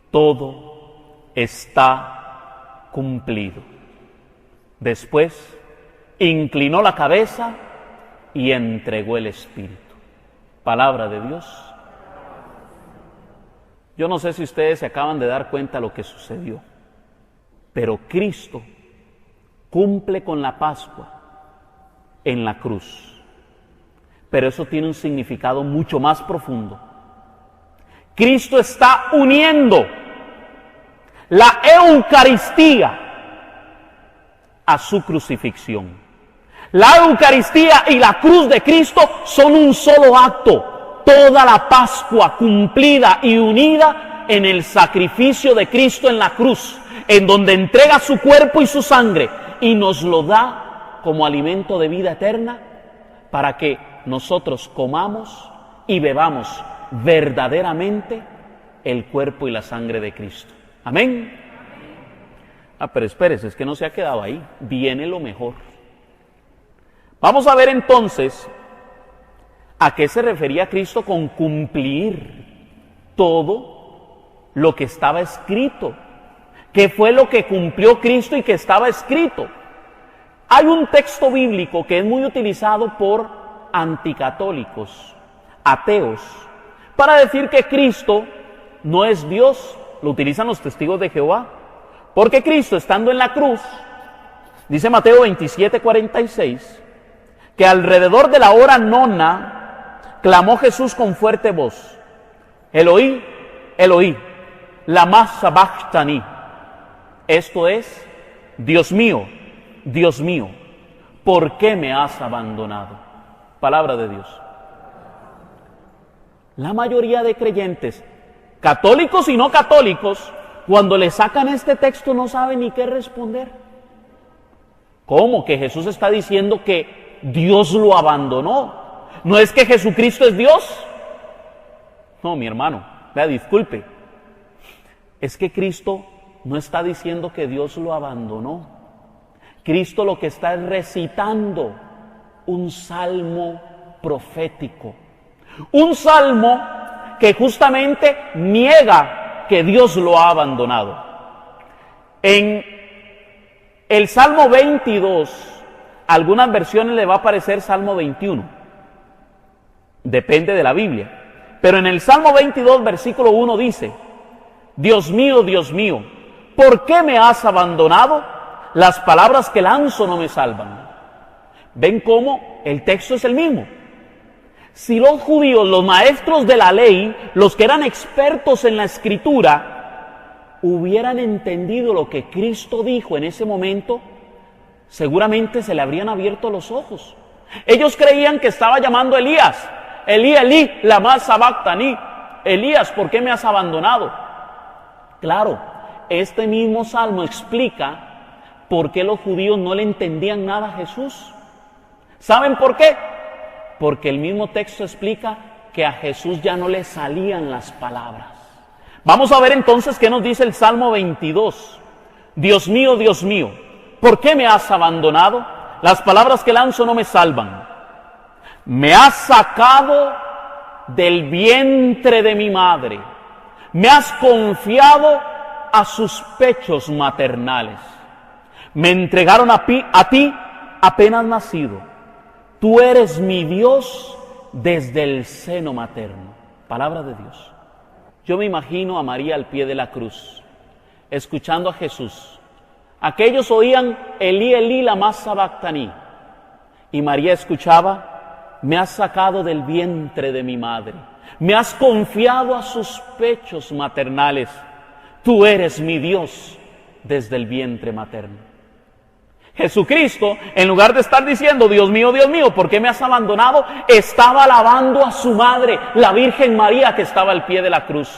todo está cumplido. Después inclinó la cabeza y entregó el Espíritu. Palabra de Dios. Yo no sé si ustedes se acaban de dar cuenta de lo que sucedió, pero Cristo cumple con la Pascua en la cruz. Pero eso tiene un significado mucho más profundo. Cristo está uniendo la Eucaristía a su crucifixión. La Eucaristía y la cruz de Cristo son un solo acto. Toda la Pascua cumplida y unida en el sacrificio de Cristo en la cruz, en donde entrega su cuerpo y su sangre y nos lo da como alimento de vida eterna para que nosotros comamos y bebamos verdaderamente el cuerpo y la sangre de Cristo. Amén. Pero espérese, es que no se ha quedado ahí. Viene lo mejor. Vamos a ver entonces a qué se refería Cristo con cumplir todo lo que estaba escrito. ¿Qué fue lo que cumplió Cristo y que estaba escrito? Hay un texto bíblico que es muy utilizado por anticatólicos, ateos, para decir que Cristo no es Dios. Lo utilizan los testigos de Jehová. Porque Cristo, estando en la cruz, dice Mateo 27:46, que alrededor de la hora nona clamó Jesús con fuerte voz: Eloí, Eloí, lama sabachthani. Esto es: Dios mío, ¿por qué me has abandonado? Palabra de Dios. La mayoría de creyentes, católicos y no católicos, cuando le sacan este texto no saben ni qué responder. ¿Cómo? ¿Que Jesús está diciendo que Dios lo abandonó? ¿No es que Jesucristo es Dios? No, mi hermano, vea, disculpe. Es que Cristo no está diciendo que Dios lo abandonó. Cristo lo que está es recitando un salmo profético. Un salmo que justamente niega que Dios lo ha abandonado. En el Salmo 22, algunas versiones le va a aparecer Salmo 21. Depende de la Biblia. Pero en el Salmo 22, versículo 1 dice: Dios mío, ¿por qué me has abandonado? Las palabras que lanzo no me salvan. ¿Ven cómo el texto es el mismo? Si los judíos, los maestros de la ley, los que eran expertos en la Escritura, hubieran entendido lo que Cristo dijo en ese momento, seguramente se le habrían abierto los ojos. Ellos creían que estaba llamando a Elías. Elí, Elí, lama sabachthani. Elías, ¿por qué me has abandonado? Claro, este mismo salmo explica por qué los judíos no le entendían nada a Jesús. ¿Saben por qué? Porque el mismo texto explica que a Jesús ya no le salían las palabras. Vamos a ver entonces qué nos dice el Salmo 22. Dios mío, ¿por qué me has abandonado? Las palabras que lanzo no me salvan. Me has sacado del vientre de mi madre. Me has confiado a sus pechos maternales. Me entregaron a ti apenas nacido. Tú eres mi Dios desde el seno materno. Palabra de Dios. Yo me imagino a María al pie de la cruz, escuchando a Jesús. Aquellos oían Elí, Elí, lama sabachthani. Y María escuchaba: me has sacado del vientre de mi madre. Me has confiado a sus pechos maternales. Tú eres mi Dios desde el vientre materno. Jesucristo, en lugar de estar diciendo, Dios mío, ¿por qué me has abandonado?, estaba alabando a su madre, la Virgen María, que estaba al pie de la cruz.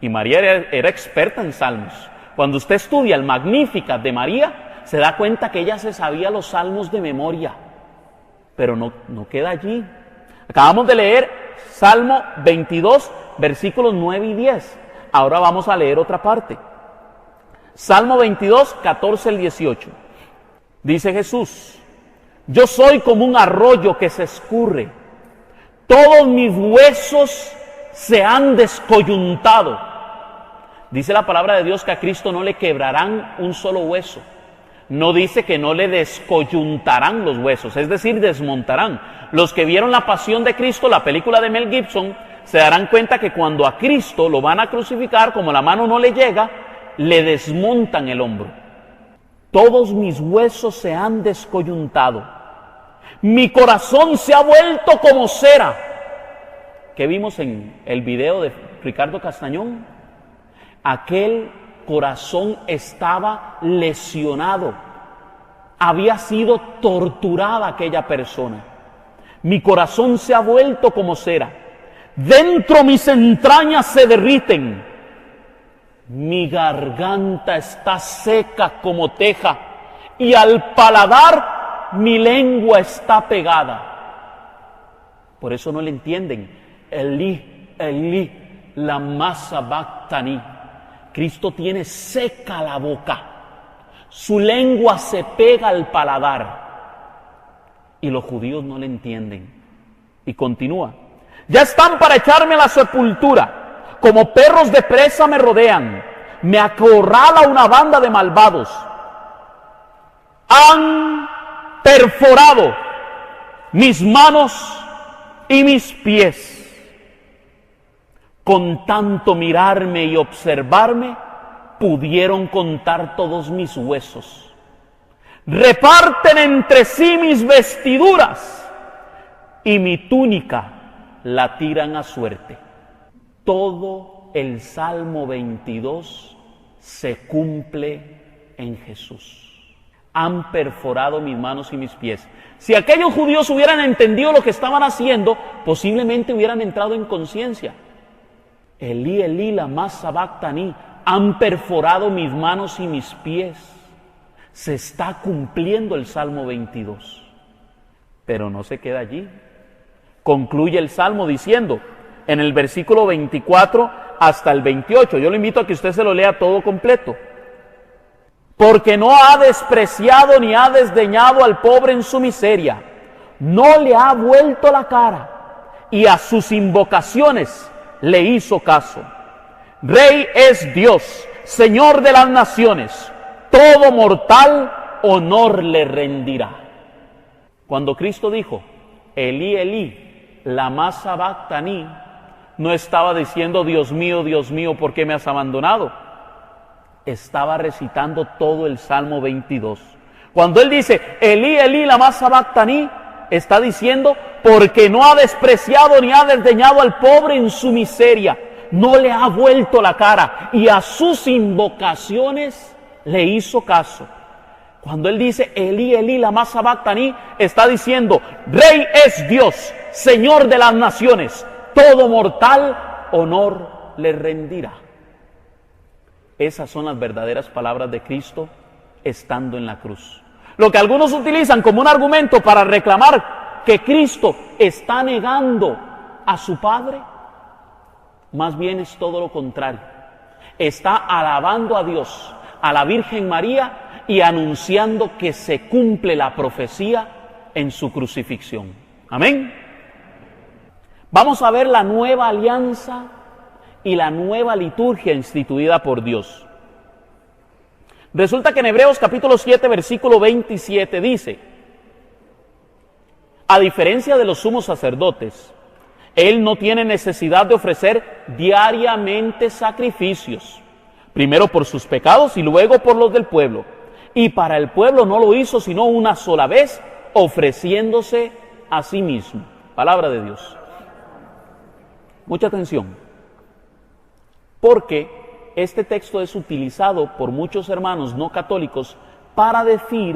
Y María era experta en salmos. Cuando usted estudia el Magnificat de María, se da cuenta que ella se sabía los salmos de memoria. Pero no queda allí. Acabamos de leer Salmo 22, versículos 9 y 10. Ahora vamos a leer otra parte. Salmo 22, 14 al 18. Dice Jesús: yo soy como un arroyo que se escurre. Todos mis huesos se han descoyuntado. Dice la palabra de Dios que a Cristo no le quebrarán un solo hueso. No dice que no le descoyuntarán los huesos, es decir, desmontarán. Los que vieron La Pasión de Cristo, la película de Mel Gibson, se darán cuenta que cuando a Cristo lo van a crucificar, como la mano no le llega, le desmontan el hombro. Todos mis huesos se han descoyuntado. Mi corazón se ha vuelto como cera. ¿Qué vimos en el video de Ricardo Castañón? Aquel corazón estaba lesionado. Había sido torturada aquella persona. Mi corazón se ha vuelto como cera. Dentro mis entrañas se derriten. Mi garganta está seca como teja, y al paladar mi lengua está pegada. Por eso no le entienden. Elí, Elí, lama sabactani. Cristo tiene seca la boca, su lengua se pega al paladar, y los judíos no le entienden. Y continúa: ya están para echarme a la sepultura. Como perros de presa me rodean, me acorrala una banda de malvados. Han perforado mis manos y mis pies. Con tanto mirarme y observarme, pudieron contar todos mis huesos. Reparten entre sí mis vestiduras, y mi túnica la tiran a suerte. Todo el Salmo 22 se cumple en Jesús. Han perforado mis manos y mis pies. Si aquellos judíos hubieran entendido lo que estaban haciendo, posiblemente hubieran entrado en conciencia. Elí, Elí, lama sabactani. Han perforado mis manos y mis pies. Se está cumpliendo el Salmo 22. Pero no se queda allí. Concluye el Salmo diciendo, en el versículo 24 hasta el 28, yo le invito a que usted se lo lea todo completo. Porque no ha despreciado ni ha desdeñado al pobre en su miseria, no le ha vuelto la cara, y a sus invocaciones le hizo caso. Rey es Dios, Señor de las naciones, todo mortal honor le rendirá. Cuando Cristo dijo, Elí, Elí, lama sabactani, no estaba diciendo, Dios mío, ¿por qué me has abandonado? Estaba recitando todo el Salmo 22. Cuando él dice, Elí, Elí, lama sabactani, está diciendo, porque no ha despreciado ni ha desdeñado al pobre en su miseria, no le ha vuelto la cara, y a sus invocaciones le hizo caso. Cuando él dice, Elí, Elí, lama sabactani, está diciendo, Rey es Dios, Señor de las naciones, todo mortal honor le rendirá. Esas son las verdaderas palabras de Cristo estando en la cruz. Lo que algunos utilizan como un argumento para reclamar que Cristo está negando a su Padre, más bien es todo lo contrario. Está alabando a Dios, a la Virgen María, y anunciando que se cumple la profecía en su crucifixión. Amén. Vamos a ver la nueva alianza y la nueva liturgia instituida por Dios. Resulta que en Hebreos capítulo 7, versículo 27 dice, a diferencia de los sumos sacerdotes, él no tiene necesidad de ofrecer diariamente sacrificios, primero por sus pecados y luego por los del pueblo. Y para el pueblo no lo hizo sino una sola vez, ofreciéndose a sí mismo. Palabra de Dios. Mucha atención, porque este texto es utilizado por muchos hermanos no católicos para decir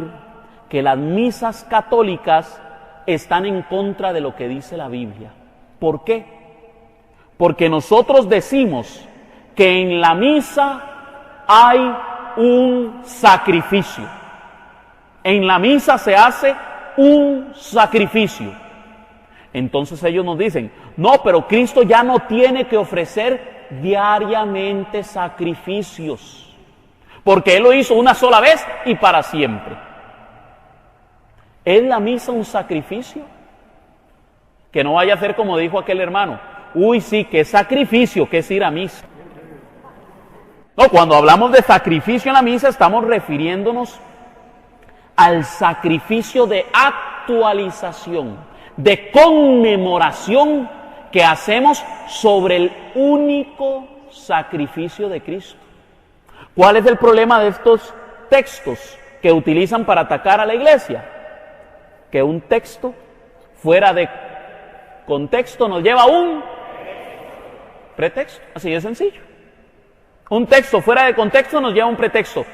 que las misas católicas están en contra de lo que dice la Biblia. ¿Por qué? Porque nosotros decimos que en la misa hay un sacrificio. En la misa se hace un sacrificio. Entonces ellos nos dicen, no, pero Cristo ya no tiene que ofrecer diariamente sacrificios, porque Él lo hizo una sola vez y para siempre. ¿Es la misa un sacrificio? Que no vaya a ser como dijo aquel hermano, uy sí, qué sacrificio que es ir a misa. No, cuando hablamos de sacrificio en la misa estamos refiriéndonos al sacrificio de actualización, de conmemoración que hacemos sobre el único sacrificio de Cristo. ¿Cuál es el problema de estos textos que utilizan para atacar a la iglesia? Que un texto fuera de contexto nos lleva a un pretexto, así de sencillo. Un texto fuera de contexto nos lleva a un pretexto.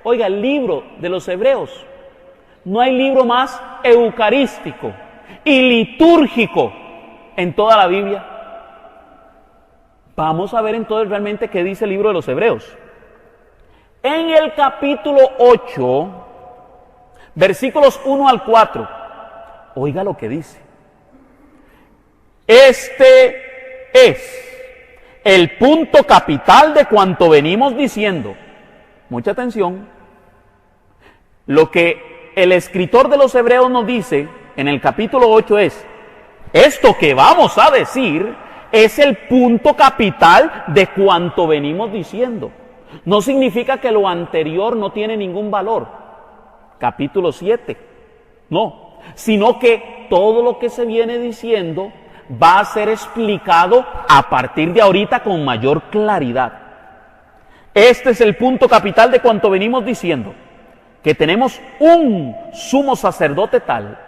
Oiga, el libro de los Hebreos, no hay libro más eucarístico y litúrgico en toda la Biblia. Vamos a ver entonces realmente qué dice el libro de los Hebreos. En el capítulo 8, versículos 1 al 4, oiga lo que dice. Este es el punto capital de cuanto venimos diciendo. Mucha atención. Lo que el escritor de los Hebreos nos dice en el capítulo 8 es, esto que vamos a decir es el punto capital de cuanto venimos diciendo. No significa que lo anterior no tiene ningún valor. Capítulo 7. No, sino que todo lo que se viene diciendo va a ser explicado a partir de ahorita con mayor claridad. Este es el punto capital de cuanto venimos diciendo, que tenemos un sumo sacerdote tal,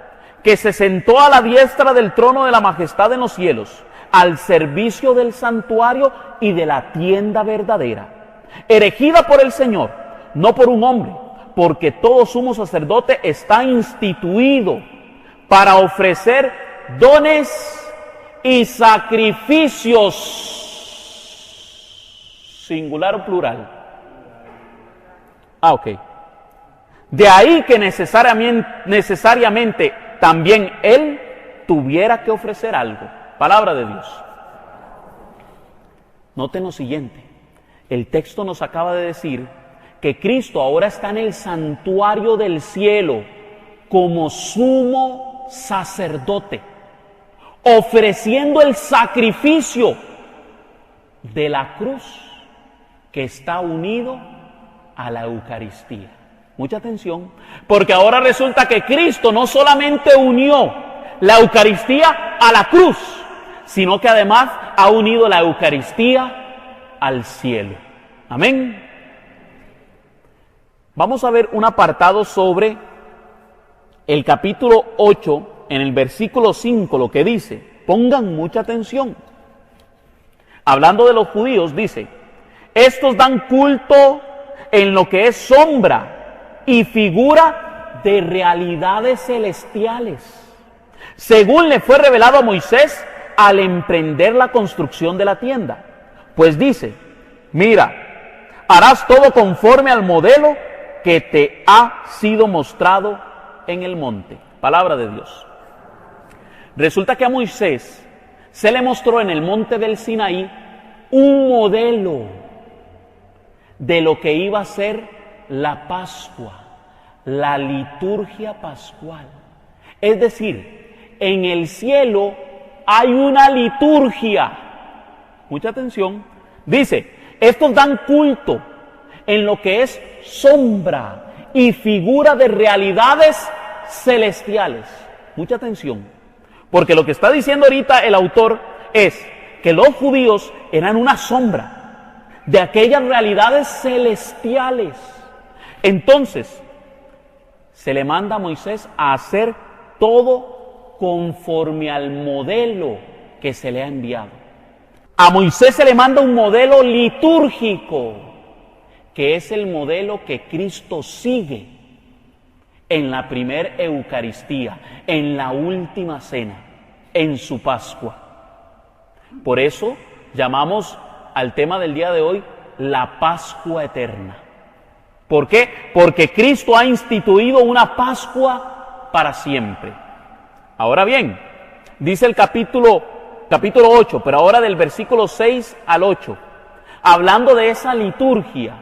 que se sentó a la diestra del trono de la majestad en los cielos, al servicio del santuario y de la tienda verdadera, erigida por el Señor, no por un hombre, porque todo sumo sacerdote está instituido para ofrecer dones y sacrificios, singular o plural. Ok. De ahí que necesariamente también él tuviera que ofrecer algo. Palabra de Dios. Noten lo siguiente. El texto nos acaba de decir que Cristo ahora está en el santuario del cielo como sumo sacerdote, ofreciendo el sacrificio de la cruz que está unido a la Eucaristía. Mucha atención, porque ahora resulta que Cristo no solamente unió la Eucaristía a la cruz, sino que además ha unido la Eucaristía al cielo. Amén. Vamos a ver un apartado sobre el capítulo 8, en el versículo 5, lo que dice. Pongan mucha atención. Hablando de los judíos, dice, estos dan culto en lo que es sombra y figura de realidades celestiales, según le fue revelado a Moisés al emprender la construcción de la tienda. Pues dice, mira, harás todo conforme al modelo que te ha sido mostrado en el monte. Palabra de Dios. Resulta que a Moisés se le mostró en el monte del Sinaí un modelo de lo que iba a ser la Pascua, la liturgia pascual. Es decir, en el cielo hay una liturgia. Mucha atención. Dice, estos dan culto en lo que es sombra y figura de realidades celestiales. Mucha atención. Porque lo que está diciendo ahorita el autor es que los judíos eran una sombra de aquellas realidades celestiales. Entonces, se le manda a Moisés a hacer todo conforme al modelo que se le ha enviado. A Moisés se le manda un modelo litúrgico, que es el modelo que Cristo sigue en la primer Eucaristía, en la última cena, en su Pascua. Por eso llamamos al tema del día de hoy la Pascua eterna. ¿Por qué? Porque Cristo ha instituido una Pascua para siempre. Ahora bien, dice el capítulo 8, pero ahora del versículo 6 al 8, hablando de esa liturgia,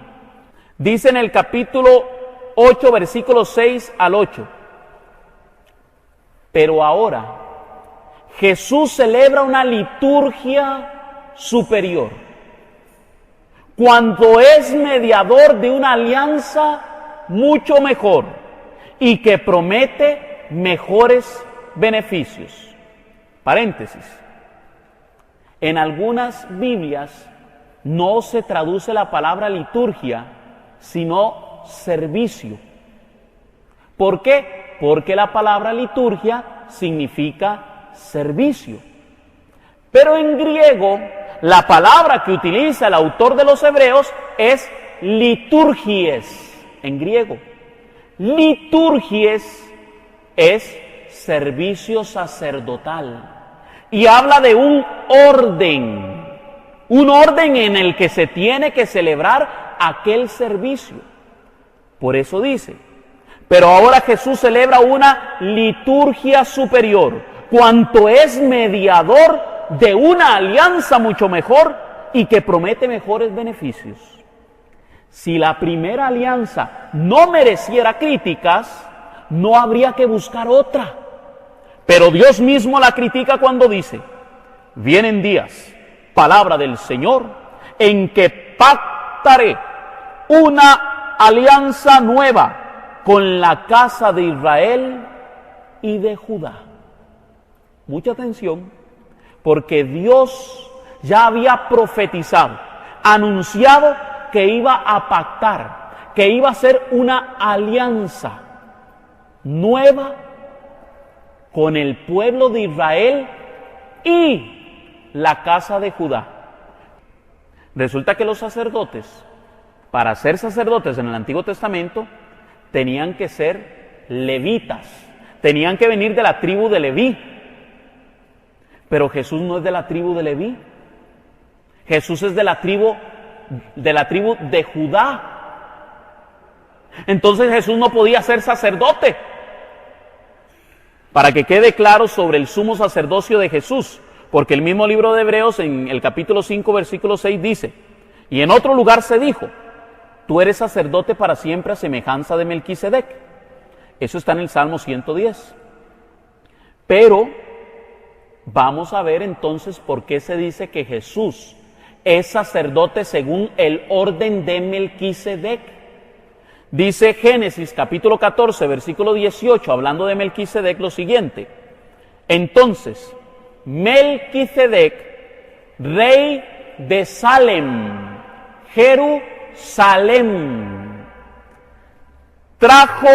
dice en el capítulo 8, versículos 6 al 8, pero ahora Jesús celebra una liturgia superior, cuando es mediador de una alianza mucho mejor y que promete mejores beneficios. Paréntesis. En algunas Biblias no se traduce la palabra liturgia, sino servicio. ¿Por qué? Porque la palabra liturgia significa servicio. Pero en griego, la palabra que utiliza el autor de los Hebreos es liturgies, en griego. Liturgies es servicio sacerdotal y habla de un orden en el que se tiene que celebrar aquel servicio. Por eso dice, pero ahora Jesús celebra una liturgia superior, cuanto es mediador de una alianza mucho mejor y que promete mejores beneficios. Si la primera alianza no mereciera críticas, no habría que buscar otra. Pero Dios mismo la critica cuando dice, vienen días, palabra del Señor, en que pactaré una alianza nueva con la casa de Israel y de Judá. Mucha atención, porque Dios ya había profetizado, anunciado que iba a pactar, que iba a ser una alianza nueva con el pueblo de Israel y la casa de Judá. Resulta que los sacerdotes, para ser sacerdotes en el Antiguo Testamento, tenían que ser levitas, tenían que venir de la tribu de Leví. Pero Jesús no es de la tribu de Leví. Jesús es de la tribu de Judá. Entonces Jesús no podía ser sacerdote. Para que quede claro sobre el sumo sacerdocio de Jesús, porque el mismo libro de Hebreos en el capítulo 5, versículo 6 dice, y en otro lugar se dijo, tú eres sacerdote para siempre a semejanza de Melquisedec. Eso está en el Salmo 110. Pero vamos a ver entonces por qué se dice que Jesús es sacerdote según el orden de Melquisedec. Dice Génesis capítulo 14, versículo 18, hablando de Melquisedec, lo siguiente. Entonces, Melquisedec, rey de Salem, Jerusalén, trajo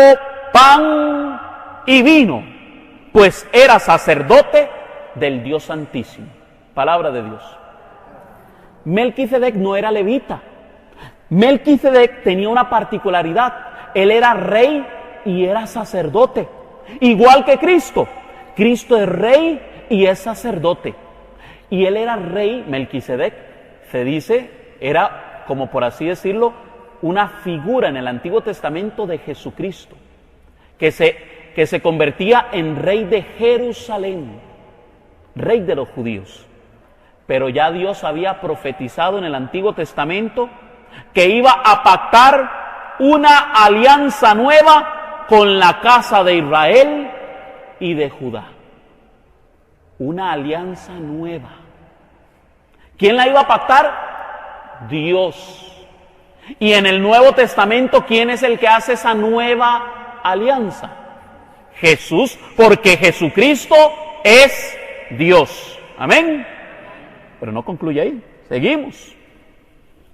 pan y vino, pues era sacerdote del Dios Santísimo. Palabra de Dios. Melquisedec no era levita. Melquisedec tenía una particularidad. Él era rey y era sacerdote. Igual que Cristo. Cristo es rey y es sacerdote. Y él era rey, Melquisedec, se dice, era, como por así decirlo, una figura en el Antiguo Testamento de Jesucristo, que se convertía en rey de Jerusalén, rey de los judíos. Pero ya Dios había profetizado en el Antiguo Testamento que iba a pactar una alianza nueva con la casa de Israel y de Judá. Una alianza nueva. ¿Quién la iba a pactar? Dios. Y en el Nuevo Testamento, ¿quién es el que hace esa nueva alianza? Jesús, porque Jesucristo es Dios. Amén. Pero no concluye ahí. Seguimos.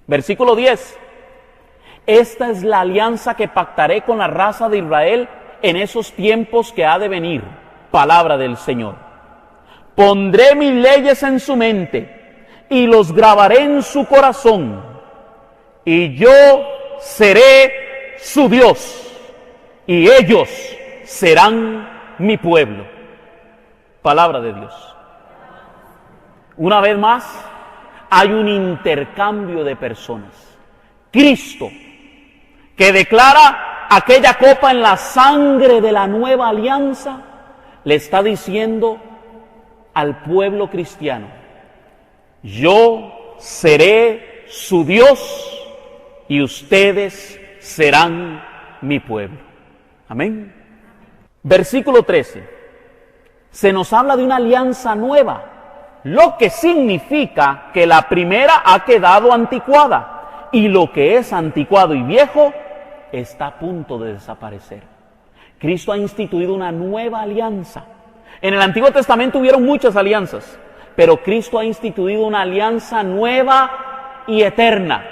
Versículo 10. Esta es la alianza que pactaré con la raza de Israel en esos tiempos que ha de venir. Palabra del Señor. Pondré mis leyes en su mente y los grabaré en su corazón. Y yo seré su Dios y ellos serán mi pueblo. Palabra de Dios. Una vez más, hay un intercambio de personas. Cristo, que declara aquella copa en la sangre de la nueva alianza, le está diciendo al pueblo cristiano: yo seré su Dios y ustedes serán mi pueblo. Amén. Versículo 13. Se nos habla de una alianza nueva, lo que significa que la primera ha quedado anticuada y lo que es anticuado y viejo está a punto de desaparecer. Cristo ha instituido una nueva alianza. En el Antiguo Testamento hubieron muchas alianzas, pero Cristo ha instituido una alianza nueva y eterna,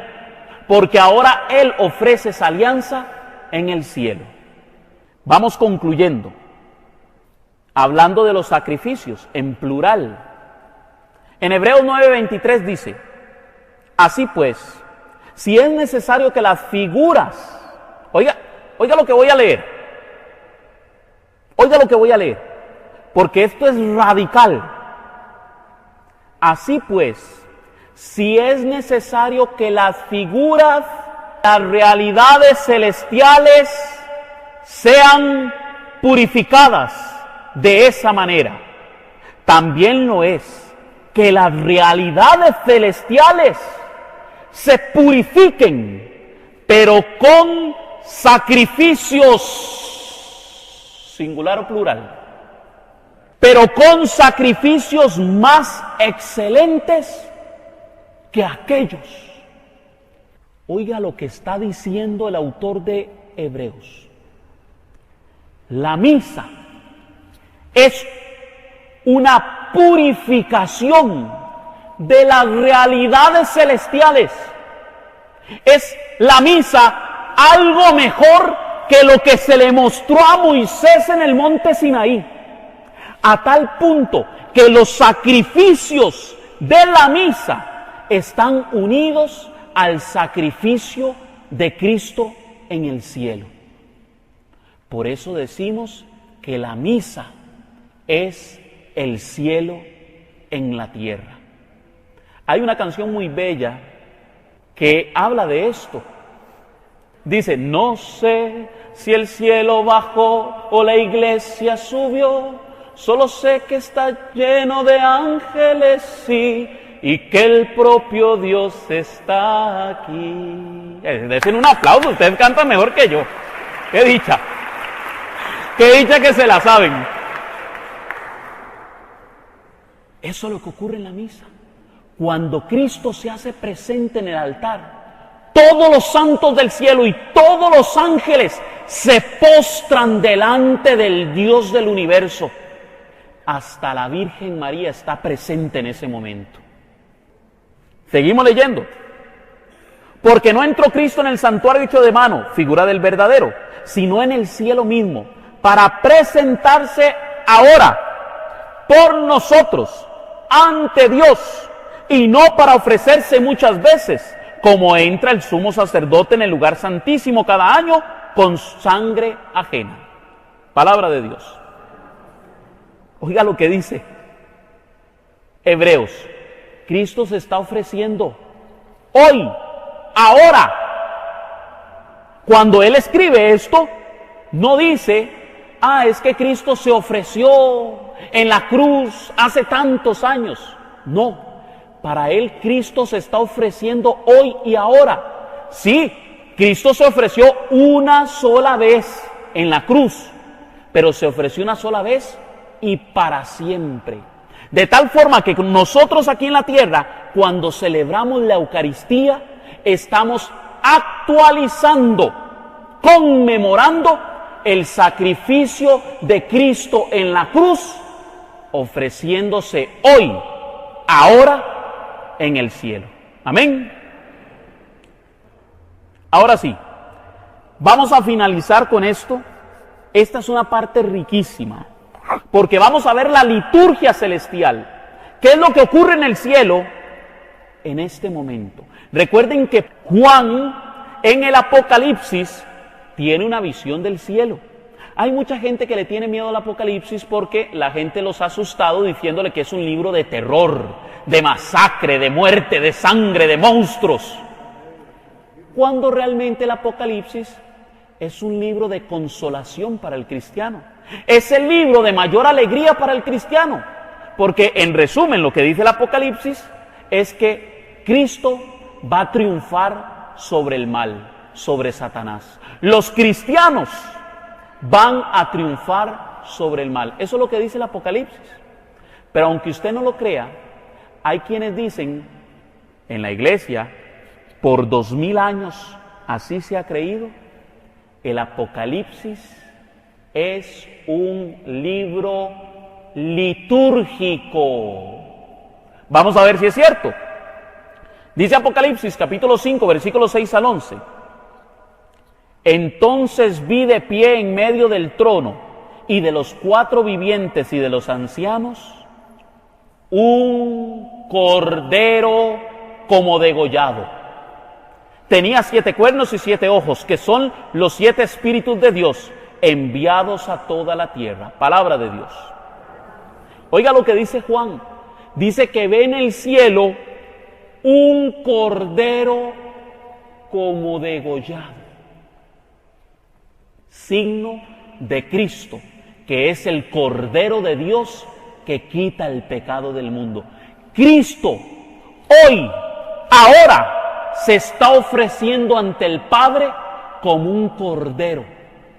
porque ahora Él ofrece esa alianza en el cielo. Vamos concluyendo, hablando de los sacrificios en plural. En Hebreos 9:23 dice: así pues, si es necesario que las figuras, oiga lo que voy a leer, porque esto es radical. Así pues, si es necesario que las figuras, las realidades celestiales sean purificadas de esa manera, también lo es que las realidades celestiales se purifiquen, pero con sacrificios, singular o plural, pero con sacrificios más excelentes que aquellos. Oiga lo que está diciendo el autor de Hebreos. La misa es una purificación de las realidades celestiales. Es la misa algo mejor que lo que se le mostró a Moisés en el monte Sinaí, a tal punto que los sacrificios de la misa están unidos al sacrificio de Cristo en el cielo. Por eso decimos que la misa es el cielo en la tierra. Hay una canción muy bella que habla de esto. Dice: no sé si el cielo bajó o la iglesia subió, solo sé que está lleno de ángeles, sí, y que el propio Dios está aquí. Desen un aplauso, ustedes cantan mejor que yo. ¡Qué dicha! ¡Qué dicha que se la saben! Eso es lo que ocurre en la misa. Cuando Cristo se hace presente en el altar, todos los santos del cielo y todos los ángeles se postran delante del Dios del universo. Hasta la Virgen María está presente en ese momento. Seguimos leyendo. Porque no entró Cristo en el santuario hecho de mano, figura del verdadero, sino en el cielo mismo, para presentarse ahora por nosotros ante Dios, y no para ofrecerse muchas veces, como entra el sumo sacerdote en el lugar santísimo cada año con sangre ajena. Palabra de Dios. Oiga lo que dice Hebreos. Cristo se está ofreciendo hoy, ahora. Cuando Él escribe esto, no dice: es que Cristo se ofreció en la cruz hace tantos años. No, para Él Cristo se está ofreciendo hoy y ahora. Sí, Cristo se ofreció una sola vez en la cruz, pero se ofreció una sola vez y para siempre. De tal forma que nosotros aquí en la tierra, cuando celebramos la Eucaristía, estamos actualizando, conmemorando el sacrificio de Cristo en la cruz, ofreciéndose hoy, ahora, en el cielo. Amén. Ahora sí, vamos a finalizar con esto. Esta es una parte riquísima, porque vamos a ver la liturgia celestial. ¿Qué es lo que ocurre en el cielo en este momento? Recuerden que Juan en el Apocalipsis tiene una visión del cielo. Hay mucha gente que le tiene miedo al Apocalipsis porque la gente los ha asustado diciéndole que es un libro de terror, de masacre, de muerte, de sangre, de monstruos. Cuando realmente el Apocalipsis es un libro de consolación para el cristiano. Es el libro de mayor alegría para el cristiano. Porque en resumen lo que dice el Apocalipsis es que Cristo va a triunfar sobre el mal, sobre Satanás. Los cristianos van a triunfar sobre el mal. Eso es lo que dice el Apocalipsis. Pero aunque usted no lo crea, hay quienes dicen en la iglesia, por 2000 años así se ha creído, el Apocalipsis es un libro litúrgico. Vamos a ver si es cierto. Dice Apocalipsis capítulo 5, versículos 6 al 11. Entonces vi de pie en medio del trono y de los 4 vivientes y de los ancianos un cordero como degollado. Tenía 7 cuernos y 7 ojos, que son los 7 espíritus de Dios enviados a toda la tierra. Palabra de Dios. Oiga lo que dice Juan. Dice que ve en el cielo un cordero como degollado. Signo de Cristo, que es el Cordero de Dios que quita el pecado del mundo. Cristo, hoy, ahora, se está ofreciendo ante el Padre como un cordero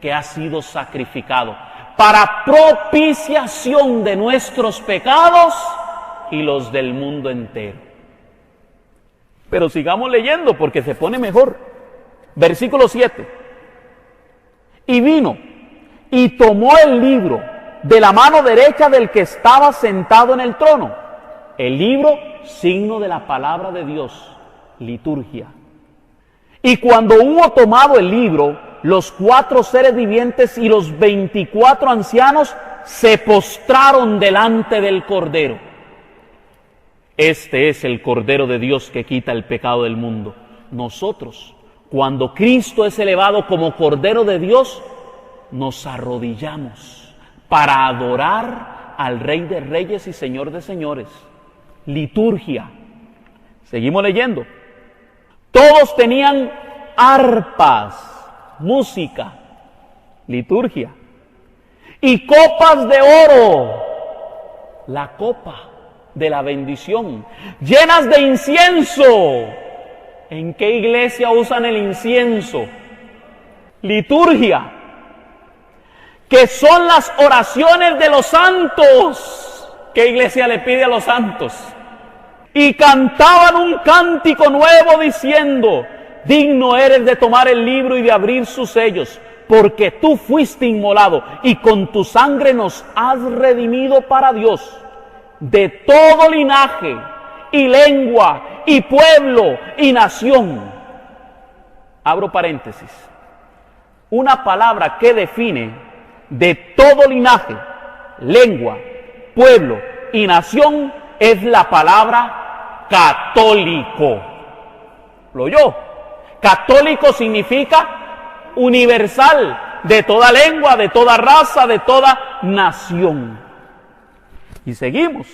que ha sido sacrificado para propiciación de nuestros pecados y los del mundo entero. Pero sigamos leyendo porque se pone mejor. Versículo 7. Y vino y tomó el libro de la mano derecha del que estaba sentado en el trono. El libro, signo de la palabra de Dios, liturgia. Y cuando hubo tomado el libro, los 4 seres vivientes y los 24 ancianos se postraron delante del Cordero. Este es el Cordero de Dios que quita el pecado del mundo. Nosotros, cuando Cristo es elevado como Cordero de Dios, nos arrodillamos para adorar al Rey de Reyes y Señor de Señores. Liturgia. Seguimos leyendo. Todos tenían arpas, música, liturgia, y copas de oro, la copa de la bendición, llenas de incienso. ¿En qué iglesia usan el incienso? Liturgia, que son las oraciones de los santos. ¿Qué iglesia le pide a los santos? Y cantaban un cántico nuevo diciendo: digno eres de tomar el libro y de abrir sus sellos, porque tú fuiste inmolado y con tu sangre nos has redimido para Dios de todo linaje y lengua y pueblo y nación. Abro paréntesis. Una palabra que define de todo linaje, lengua, pueblo y nación es la palabra católico. ¿Lo oyó? Católico significa universal, de toda lengua, de toda raza, de toda nación. Y seguimos.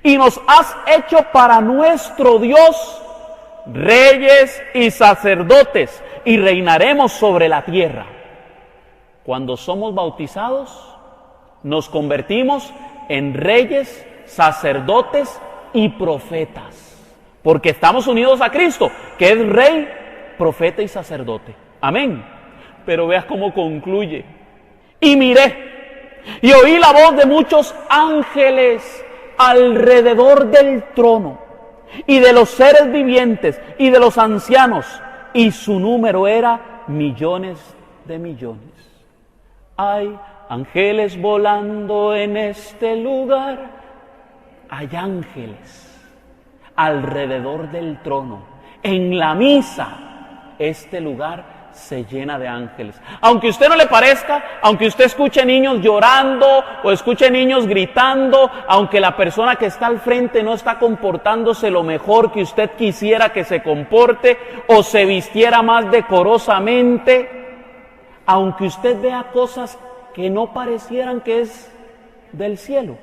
Y nos has hecho para nuestro Dios reyes y sacerdotes, y reinaremos sobre la tierra. Cuando somos bautizados, nos convertimos en reyes, sacerdotes y profetas, porque estamos unidos a Cristo, que es rey, profeta y sacerdote. Amén. Pero veas cómo concluye. Y miré, y oí la voz de muchos ángeles alrededor del trono, y de los seres vivientes, y de los ancianos, y su número era millones de millones. Hay ángeles volando en este lugar, hay ángeles alrededor del trono. En la misa, este lugar se llena de ángeles. Aunque a usted no le parezca, aunque usted escuche niños llorando o escuche niños gritando, aunque la persona que está al frente no está comportándose lo mejor que usted quisiera que se comporte o se vistiera más decorosamente, aunque usted vea cosas que no parecieran que es del cielo.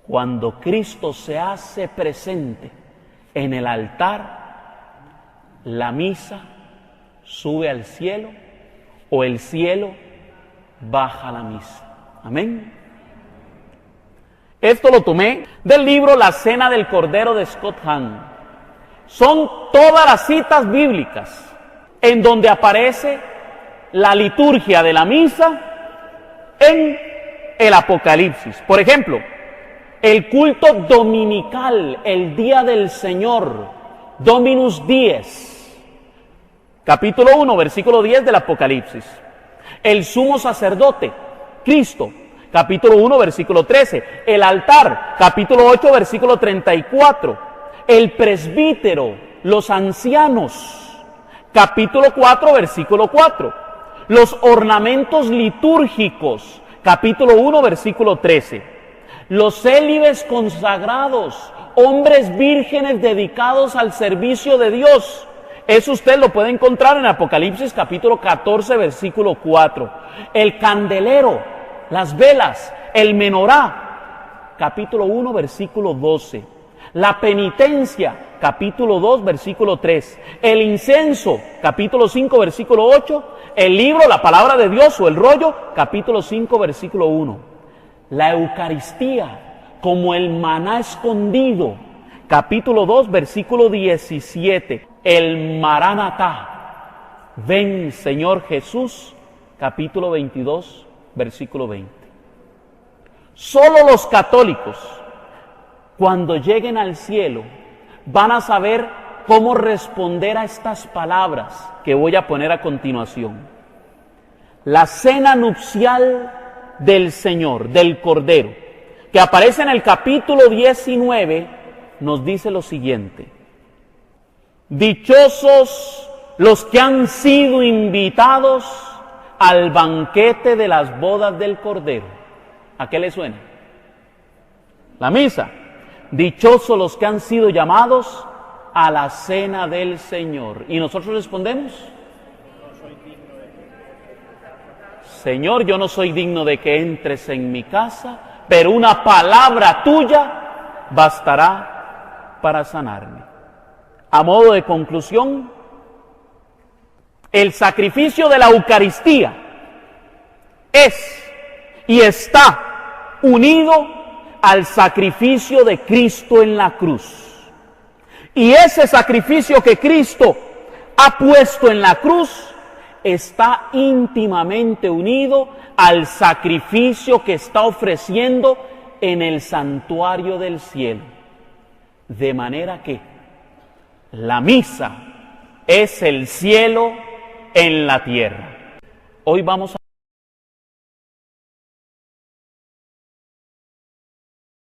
Cuando Cristo se hace presente en el altar, la misa sube al cielo o el cielo baja a la misa. Amén. Esto lo tomé del libro La Cena del Cordero de Scott Hahn. Son todas las citas bíblicas en donde aparece la liturgia de la misa en el Apocalipsis. Por ejemplo, el culto dominical, el día del Señor, Dominus Dies, capítulo 1, versículo 10 del Apocalipsis. El sumo sacerdote, Cristo, capítulo 1, versículo 13. El altar, capítulo 8, versículo 34. El presbítero, los ancianos, capítulo 4, versículo 4. Los ornamentos litúrgicos, capítulo 1, versículo 13. Los célibes consagrados, hombres vírgenes dedicados al servicio de Dios. Eso usted lo puede encontrar en Apocalipsis capítulo 14, versículo 4. El candelero, las velas, el menorá, capítulo 1, versículo 12. La penitencia, capítulo 2, versículo 3. El incienso, capítulo 5, versículo 8. El libro, la palabra de Dios o el rollo, capítulo 5, versículo 1. La Eucaristía, como el maná escondido, capítulo 2, versículo 17. El Maranatá, ven Señor Jesús, capítulo 22, versículo 20. Solo los católicos, cuando lleguen al cielo, van a saber cómo responder a estas palabras que voy a poner a continuación. La cena nupcial del Señor, del Cordero, que aparece en el capítulo 19, nos dice lo siguiente: dichosos los que han sido invitados al banquete de las bodas del Cordero. ¿A qué le suena? La misa. Dichosos los que han sido llamados a la cena del Señor. ¿Y nosotros respondemos? Señor, yo no soy digno de que entres en mi casa, pero una palabra tuya bastará para sanarme. A modo de conclusión, el sacrificio de la Eucaristía es y está unido al sacrificio de Cristo en la cruz. Y ese sacrificio que Cristo ha puesto en la cruz está íntimamente unido al sacrificio que está ofreciendo en el santuario del cielo. De manera que la misa es el cielo en la tierra. Hoy vamos a